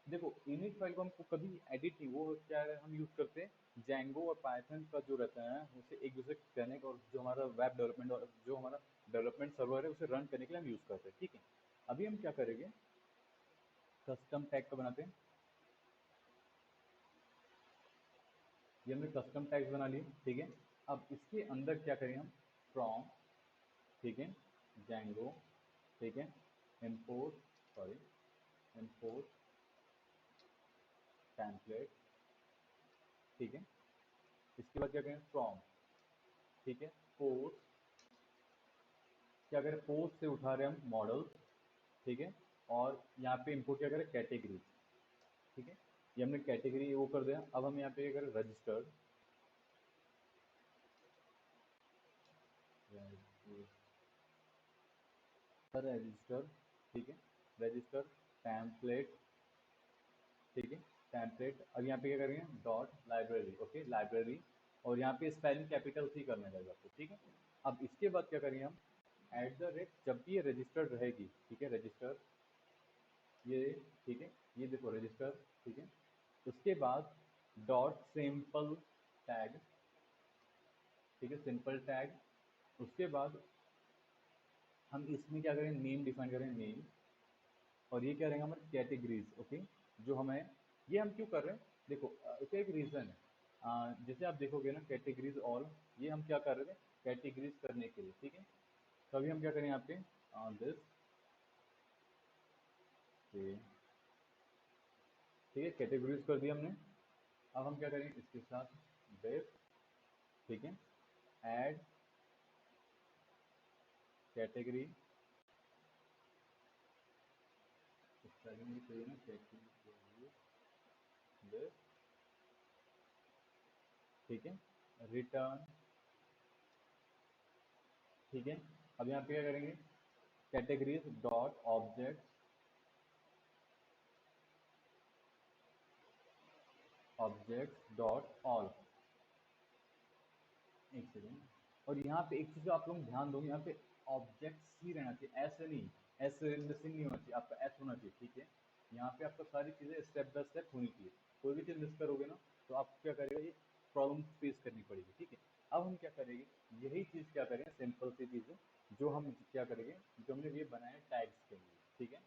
देखो इनिट फाइल को हमको कभी एडिट नहीं, वो क्या है, हम यूज़ करते हैं जैंगो और पाइथन का जो रहता है उसे एक दूसरे से कनेक्ट, और जो हमारा वेब डेवलपमेंट और जो हमारा डेवलपमेंट सर्वर है उसे रन करने के लिए हम यूज़ करते हैं, ठीक है। अभी हम क्या करेंगे, कस्टम टैग का बनाते हैं। ये हमने कस्टम टैग्स बना लिए, ठीक है। अब इसके अंदर क्या करें हम, फ्रॉम, ठीक है, जैंगो, ठीक है, इम्पोर्ट, सॉरी, इम्पोर्ट टेम्पलेट, ठीक है। इसके बाद क्या करें, फ्रॉम, ठीक है, पोस्ट, क्या करें, पोस्ट से उठा रहे हैं हम मॉडल, ठीक है। और यहाँ पे इम्पोर्ट क्या करें, कैटेगरी, ठीक है। ये हमने कैटेगरी वो कर दिया। अब हम यहाँ पे क्या करें, रजिस्टर्ड, रजिस्टर, ठीक है, रजिस्टर टेम्पलेट, ठीक है, टेम्पलेट। अब यहाँ पे क्या करेंगे, डॉट लाइब्रेरी, ओके, लाइब्रेरी, और यहाँ पे स्पेलिंग कैपिटल सी करने रहेगा आपको, ठीक है। अब इसके बाद क्या करेंगे हम, एट द रेट, जब भी ये रजिस्टर्ड रहेगी, ठीक है, रजिस्टर, ये, ठीक है, ये देखो रजिस्टर, ठीक है। उसके बाद डॉट सिंपल टैग, ठीक है, सिंपल टैग। उसके बाद हम इसमें क्या करें, नेम डिफाइन करें, नेम, और ये क्या रहेगा हमारे कैटेगरीज, ओके। जो हमें, ये हम क्यों कर रहे हैं, देखो इसका एक रीज़न है। जैसे आप देखोगे ना, कैटेगरीज ऑल, ये हम क्या कर रहे थे, कैटेगरीज करने के लिए, ठीक है। तो अभी हम क्या करें यहाँ पे, दिस, ठीक है, कैटेगरीज कर दिया हमने। अब हम क्या करेंगे इसके साथ, बेस, ठीक है, ऐड कैटेगरी, स्पेलिंग भी सही है ना, कैटेगरी दिस, ठीक है, रिटर्न, ठीक है। अब यहाँ पे क्या करेंगे, categories dot objects dot all, एक सेकेंड। और यहाँ पे एक चीज आप लोग ध्यान दोगे, यहाँ पे ऑब्जेक्ट्स ही रहना चाहिए, ऐसे नहीं, एस मिसिंग नहीं होना चाहिए, आपका एस होना चाहिए, ठीक है। यहाँ पे आपको सारी चीजें स्टेप बाय स्टेप होनी चाहिए, कोई भी चीज मिस करोगे ना तो आप क्या करेगा, ये प्रॉब्लम फेस करनी पड़ेगी, ठीक है। अब हम क्या करेंगे, यही चीज क्या करेंगे, सिंपल सी चीज है, जो हम क्या करेंगे, जो हमने ये बनाया टैग्स के लिए, ठीक है।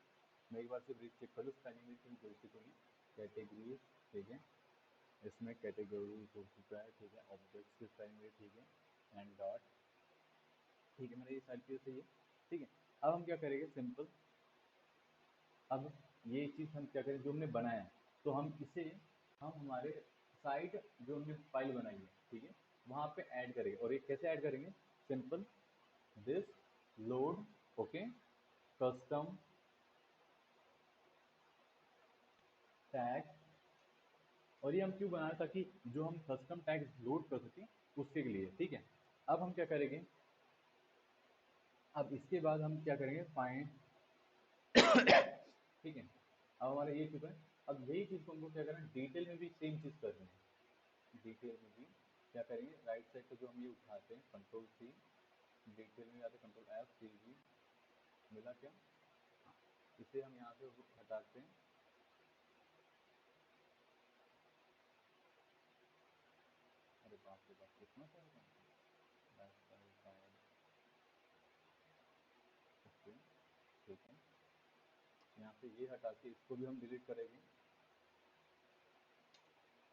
मैं एक बार से ब्रीफ चेक कर लूँ, स्पेलिंग में कोई गलती तो नहीं, कैटेगरी, ठीक है, इसमें कैटेगरी हो चुका है, ठीक है, ऑब्जेक्ट्स की स्पेलिंग भी ठीक है, एंड डॉट, ठीक है, मेरा ये सारी चीज़ें सही है, ठीक है। अब हम क्या करेंगे, सिंपल, अब ये चीज़ हम क्या करें, जो हमने बनाया है, तो हम इसे, हम हमारे साइट जो हमने फाइल बनाई है, ठीक है, वहाँ पे ऐड करेंगे। और ये कैसे ऐड करेंगे, simple, this load, okay, custom tag, और ये हम क्यों बनाए, ताकि जो हम कस्टम टैग लोड कर सकें उसके लिए, ठीक है। अब हम क्या करेंगे, अब इसके बाद हम क्या करेंगे, फाइंड, ठीक है। अब हमारा ये चुका है, अब यही चीज़ को हमको क्या करना है, डिटेल में भी सेम चीज़ करनी है, डिटेल में भी क्या करेंगे, राइट साइड पे जो हम ये उठाते हैं, कंट्रोल सी, डिटेल में जाते, कंट्रोल एफ सी जी, मिला क्या, हाँ, इसे हम यहाँ से हटाते हैं, अरे बाप रे बाप, कितना सारा काम है, बैक साइड, ओके, ठीक है। यहाँ से ये हटा के इसको भी हम डिलीट करेंगे,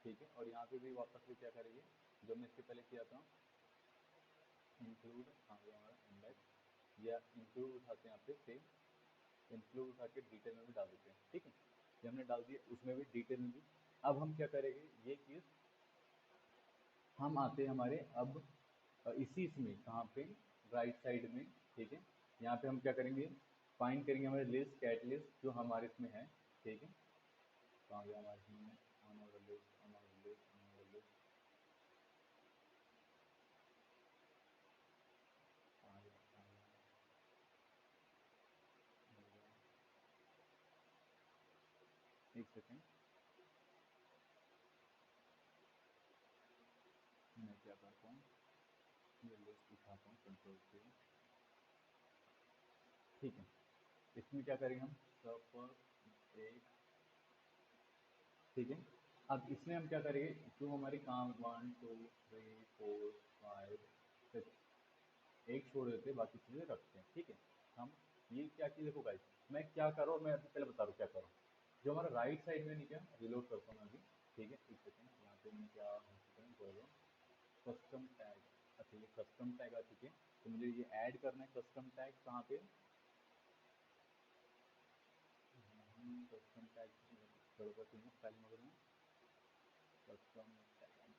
ठीक है। और यहाँ पे भी वापस से क्या करेंगे, जो हमने इससे पहले किया था, इंक्लूड, हाँ ये हमारा इंडेक्स, या इंक्लूड उठाते हैं यहाँ पे सेम, इंक्लूड उठा के डिटेल में भी डाल देते हैं, ठीक है। ये हमने डाल दिया, उसमें भी डिटेल में भी। अब हम क्या करेंगे, ये चीज़ हम आते हैं हमारे अब इसी इसमें कहाँ पे, राइट साइड में, ठीक है। यहाँ पे हम क्या करेंगे, फाइंड करेंगे हमारे लिस्ट, कैट लिस्ट जो हमारे इसमें है, ठीक है। कहाँ गया हमारे इसमें, unordered list, unordered list, unordered list, कहाँ गया, कहाँ गया, मिल गया। एक सेकेंड, मैं क्या करता हूँ, ये लिस्ट उठाता हूँ, कंट्रोल से, ठीक है। इसमें क्या करेंगे हम, सब पर एक, ठीक है। अब इसमें हम क्या करेंगे, जो हमारी काम 1 2 3 4 5 6, एक छोड़ देते हैं, बाकी चीज़ें रखते हैं, ठीक है। हम ये क्या चीज़, देखो गाइस, मैं क्या कर रहा हूँ, मैं अभी पहले बता रहा हूँ क्या कर रहा हूँ। जो हमारा राइट साइड में, नहीं क्या, रिलोड करता हूँ मैं अभी, ठीक है, एक सेकेंड, यहाँ पे मैं क्या हो चुका है, बोल रहा हूँ कस्टम टैग, अच्छा ये कस्टम टैग आ चुके हैं, तो मुझे ये ऐड करना है, कस्टम टैग कहाँ पे, कस्टम टैग गड़बड़ थी ना स्पेलिंग वगैरह में, कस्टम टैग,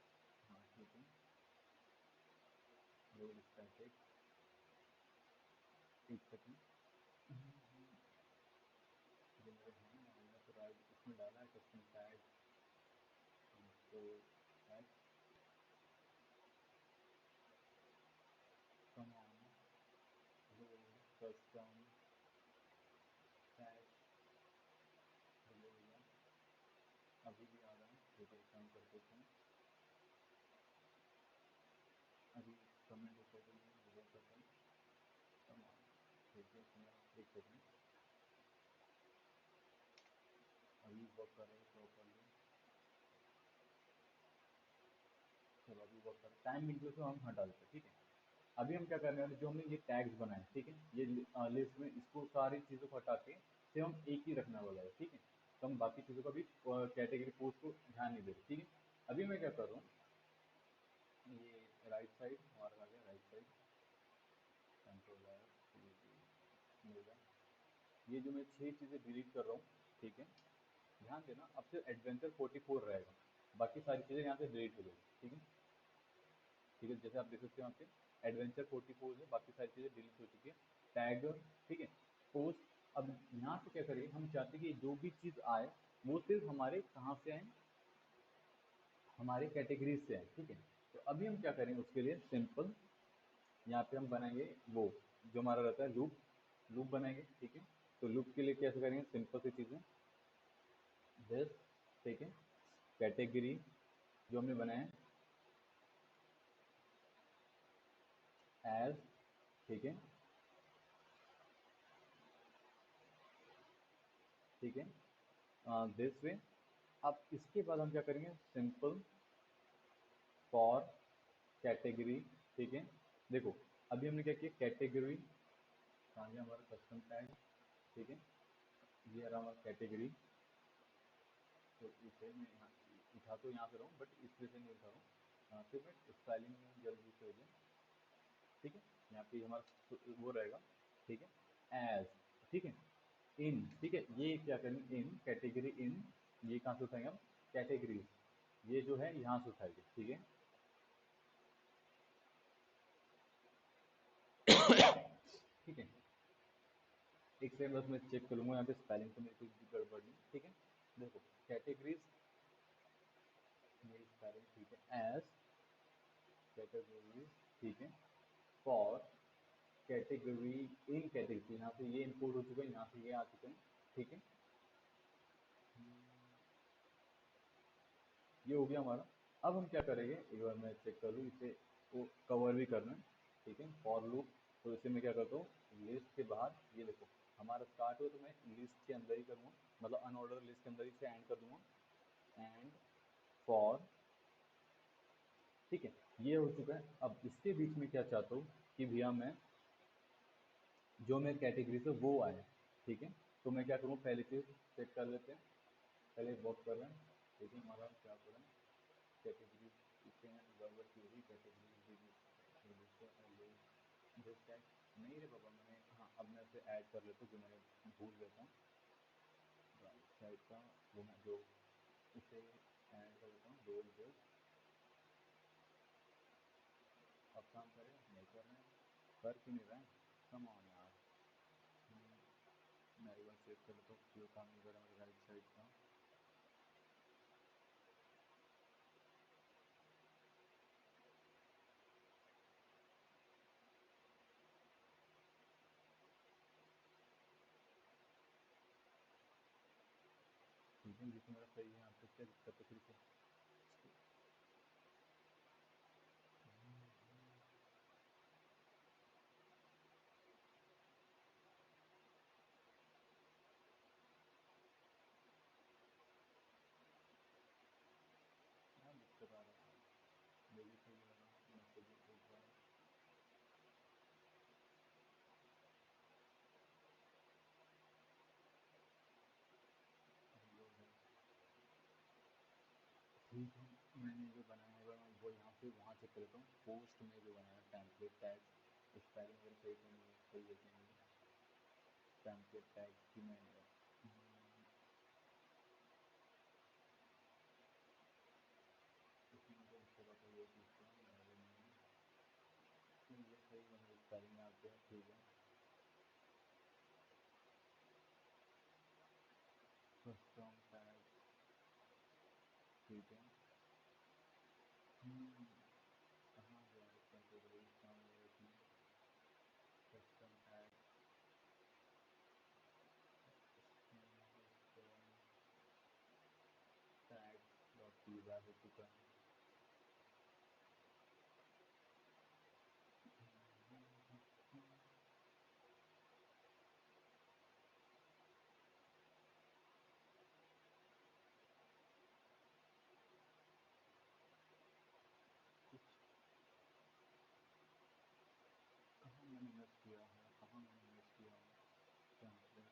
हाँ ठीक है, लोड स्टैटिक, एक सेकेंड, जो मेरे हैं मैंने तो राइट इसमें डाला है कस्टम टैग, तो tag come on, load custom tag, deliver, अभी भी आ रहा है, ठीक है, काम करते हैं, अभी कमेंट ऊपर के लिए रिवर्ट करता हूँ, कम ऑन, ठीक है, इसमें एक सेकेंड, अभी वर्क कर रहा है प्रॉपरली, चलो अभी वर्क कर रहा है, टाइम बिल्कुल से हम हटा देते हैं, ठीक है। अभी हम क्या करने वाले, जो हमने ये टैग्स बनाए, ठीक है, ये लिस्ट में इसको सारी चीज़ों को हटा के सिर्फ हम एक ही रखने वाला है, ठीक है। तो हम बाकी चीज़ों का भी कैटेगरी पोस्ट को ध्यान नहीं दे रहे, ठीक है। अभी मैं क्या कर रहा हूँ, ये राइट साइड हमारा आ गया, राइट साइड, कंट्रोल मिलेगा, ये जो मैं 6 चीज़ें डिलीट कर रहा हूँ, ठीक है, ध्यान देना, अब से एडवेंचर 44 रहेगा, बाकी सारी चीज़ें यहाँ से डिलीट हो जाएगी, ठीक है। ठीक है, जैसे आप देख सकते हो यहाँ पे एडवेंचर 44 है, बाकी सारी चीज़ें डिलीट हो चुकी है। टैग, ठीक है, पोस्ट। अब यहाँ से क्या करेंगे, हम चाहते हैं कि जो भी चीज़ आए वो सिर्फ हमारे कहाँ से आए, हमारे कैटेगरीज से आए, ठीक है। तो अभी हम क्या करेंगे उसके लिए, सिंपल यहाँ पे हम बनाएंगे वो जो हमारा रहता है लूप, लूप बनाएंगे, ठीक है। तो लूप के लिए कैसे करेंगे, सिंपल सी चीज़ें, दिस, ठीक है, कैटेगरी जो हमने बनाया एज, ठीक है, ठीक है, दिस वे। अब इसके बाद हम क्या करेंगे, सिंपल फॉर कैटेगरी, ठीक है। देखो अभी हमने क्या किया, कैटेगरी कहाँ गया हमारा कस्टम टैग, ठीक है, ये रहा हमारा कैटेगरी। तो इसे मैं यहाँ उठा तो यहाँ से रहा हूँ, बट इस वजह से नहीं उठा रहा हूँ, यहाँ से मैं स्टाइलिंग में जल्दी से हो जाए, ठीक है। यहाँ पे हमारा वो रहेगा, ठीक है, एज, ठीक है, इन, ठीक है, ये क्या करेंगे, इन कैटेगरी इन, ये कहाँ से उठाएंगे हम, कैटेगरीज, ये जो है यहाँ से उठाएंगे, ठीक है। ठीक है, एक सेकंड बस मैं चेक कर लूँगा यहाँ पे स्पेलिंग तो मेरी कुछ भी गड़बड़ नहीं, ठीक है। देखो कैटेगरीज, मेरी स्पेलिंग ठीक है, एज कैटेगरीज, ठीक है, फॉर कैटेगरी इन कैटेगरी, यहाँ से ये इंपोर्ट हो चुका है, यहाँ से ये आ चुके हैं, ठीक है। ये हो गया हमारा। अब हम क्या करेंगे, एक बार मैं चेक कर लूँ इसे, वो कवर भी करना है, ठीक है, फॉर लूप। तो इसे मैं क्या करता हूँ, लिस्ट के बाद ये देखो हमारा स्टार्ट हो, तो मैं लिस्ट के अंदर ही करूँगा, मतलब अनऑर्डर लिस्ट के अंदर ही से एंड कर दूंगा, एंड फॉर, ठीक है, ये हो चुका है। अब इसके बीच में क्या चाहता हूँ कि भैया मैं जो मेरी कैटेगरी से वो आए, ठीक है। तो मैं क्या करूँ, पहले चीज़ चेक कर लेते हैं, पहले वर्क कर रहे हैं, ठीक है, हमारा क्या करें, कैटेगरी इसके यहाँ गड़बड़ की हुई, कैटेगरी नहीं रे बाबा, मैंने हाँ अब मैं इसे ऐड कर लेता हूँ, जो मैंने भूल गया था राइट साइड का, वो मैं जो इसे ऐड कर लेता हूँ, रोल जो अब काम करेगा, नहीं कर रहे हैं, कर क्यों नहीं रहा है, कम ऑन यार। मैं एक बार चेक कर लेता हूँ क्यों काम नहीं कर रहा मेरे राइट साइड का। ठीक है, जिसमें मेरा सही है, आपको क्या दिक्कत है फिर से, क्या दिक्कत आ रहा है, ये भी सही आ रहा है, मैसेज भी सही आ रहा है। ठीक है, मैंने जो बनाया है मैं वो यहाँ से वहाँ चेक कर लेता हूँ, पोस्ट में जो बनाया टेम्पलेट टैग, स्पेलिंग वगैरह सही तो नहीं है, सही है कि नहीं है, टेम्पलेट टैग की मैं इसमें मुझे थोड़ा सा ये चीज़ का नहीं है, नहीं ये सही है, स्पेलिंग यहाँ पे है, ठीक है, कस्टम टैग, ठीक है। कहाँ गया इसका कैटेगरी, कहाँ गया इसमें, custom tag, tag dot P हो चुका है। कुछ कहाँ मैंने मिस किया है, कहाँ मैंने मिस किया है, टेम्पलेट,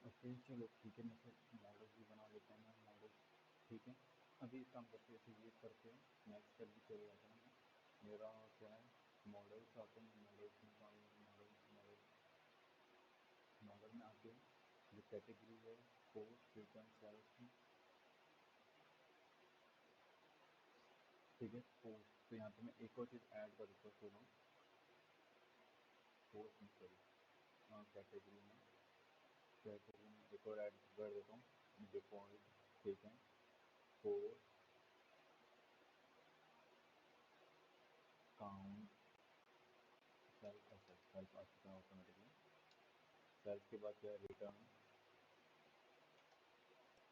ओके चलो ठीक है, मैं फिर मॉडल भी बना लेता हूँ, मैं मॉडल ठीक है। अभी एक काम करते हैं, ऐसे ये करते हैं, नेक्स्ट स्टेप भी चले जाता हूँ मैं। मेरा क्या है, मॉडल्स आते हैं, मॉडल्स में काम, मॉडल मॉडल मॉडल में आते हैं, जो कैटेगरी है पोस्ट रिटर्न सेल्स, ठीक है। पोस्ट, तो यहाँ पे मैं एक और चीज़ ऐड कर देता हूँ, सुनो, पोस्ट में सॉरी, कैटेगरी में एक और ऐड कर देता हूँ, डिफ़ॉल्ट, ठीक है। पोस्ट काउंट सेल्फ, ऐसा सेल्फ आ चुका है ऑटोमेटिकली। सेल्फ के बाद क्या है, रिटर्न,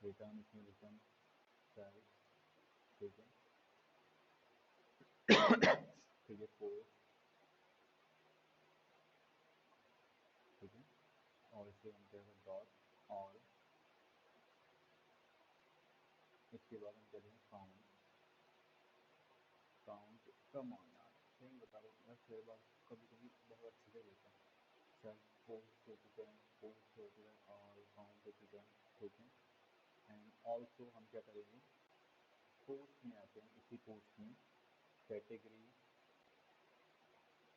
रिटर्न इसमें रिटर्न सेल्फ, ठीक है। ठीक है, पोस्ट, ठीक है। और इसे हम क्या करें, डॉट, और इसके बाद हम करेंगे काउंट, काउंट, कम ऑन यार, सही बता रहा हूँ मैं, फिर बार कभी कभी बहुत अच्छे से लेता हूँ। सेल्फ पोस्ट हो चुका है, पोस्ट हो चुका है, और काउंट हो चुका है, ठीक है। एंड ऑल्सो हम क्या करेंगे, पोस्ट में आते हैं, इसी पोस्ट में कैटेगरी,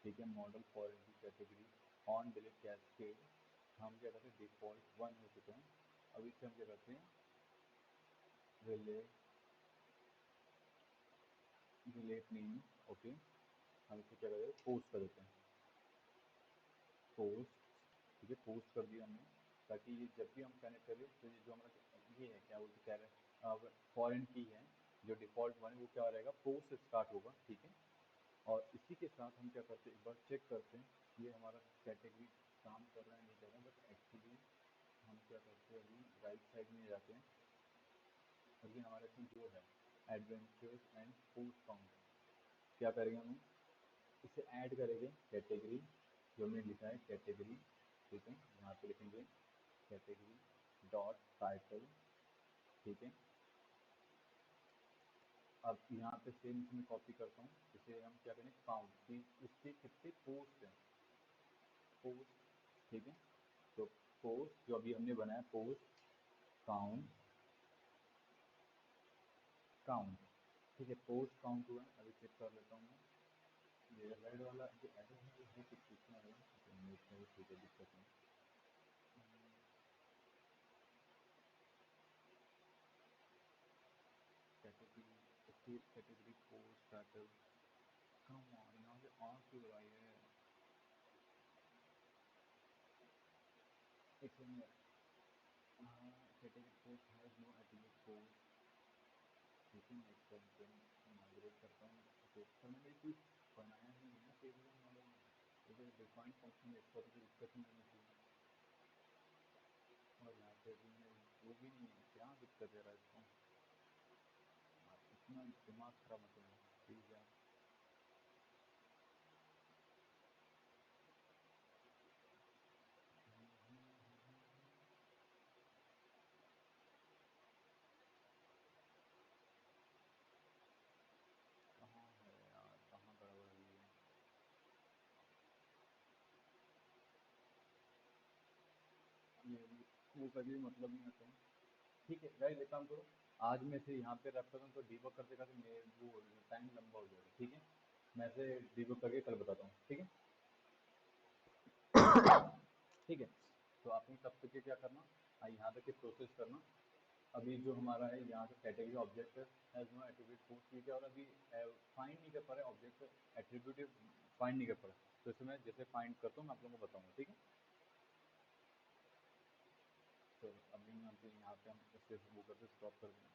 ठीक है, मॉडल फॉरेन की कैटेगरी, ऑन डिलीट कैस्केड, हम क्या करते हैं, डिफ़ॉल्ट वन हो चुका है। अब इससे हम क्या करते हैं, रिले रिलेट नेम, ओके। हम इसे क्या करते हैं, पोस्ट कर देते हैं, पोस्ट, ठीक है, पोस्ट कर दिया हमने, ताकि ये जब भी हम कनेक्ट करें तो ये जो हमारा ये है, क्या बोलते कह रहे हैं, अब फॉरेन की है, जो डिफ़ॉल्ट वन है वो क्या रहेगा, पोस्ट से स्टार्ट होगा, ठीक है। और इसी के साथ हम क्या करते हैं, एक बार चेक करते हैं ये हमारा कैटेगरी काम कर रहा है नहीं कर रहा है, बट एक्चुअली हम क्या करते हैं, अभी राइट साइड में जाते हैं, अभी हमारे इसमें जो है एडवेंचर्स एंड पोस्ट काउंट, क्या करेंगे हम, इसे ऐड करेंगे कैटेगरी, जो हमने लिखा है कैटेगरी, ठीक है, यहाँ पे लिखेंगे कैटेगरी डॉट टाइटल, ठीक है। अब यहाँ पे सेम इसमें कॉपी करता हूँ, इसे हम क्या करेंगे, काउंट की, इसके कितने पोस्ट हैं, पोस्ट, ठीक है। तो पोस्ट जो अभी हमने बनाया, पोस्ट काउंट, काउंट, ठीक है, पोस्ट काउंट हुआ है। अभी चेक कर लेता हूँ मैं, ये रेड वाला जो एरर है वो कुछ पूछना है, ठीक है, दिक्कत नहीं। कैटेगरी, इसकी category post title, come on, यहाँ से ऑन क्यों लगाई है, एक minute, category post has no attribute post, ठीक है। नेक्स्ट टाइम माइग्रेट करता हूँ, ओके, पर मैंने कुछ बनाया ही नहीं है टेबल मॉडल में, तो जो डिफाइन फंक्शन है इसका तो कोई दिक्कत नहीं होनी चाहिए, और यहाँ पे भी मैं वो भी नहीं है, क्या दिक्कत है रहा इसको, आप इतना दिमाग खराब मत करना प्लीज़ यार। कहाँ है यार, कहाँ गड़बड़ हुई है, ये वो कभी मतलब नहीं आता है, ठीक है गाइस, एक काम करो, आज मैं इसे यहाँ पे रखता हूँ, तो डीबग करते करते मेरे वो टाइम लंबा हो जाएगा, ठीक है। मैं इसे डीबग करके कल बताता हूँ, ठीक है। ठीक है, तो आपने तब तक के क्या करना, यहाँ तक के प्रोसेस करना। अभी जो हमारा है यहाँ का category object has no attribute post, ठीक है, और अभी फाइंड नहीं कर पा रहे ऑब्जेक्ट एट्रीब्यूट, फाइंड नहीं कर पा रहा, तो इसे मैं जैसे फाइंड करता हूँ मैं आप लोगों को बताऊँगा, ठीक है। तो अभी यहाँ पे हम इसे वो करके स्टॉप कर देंगे।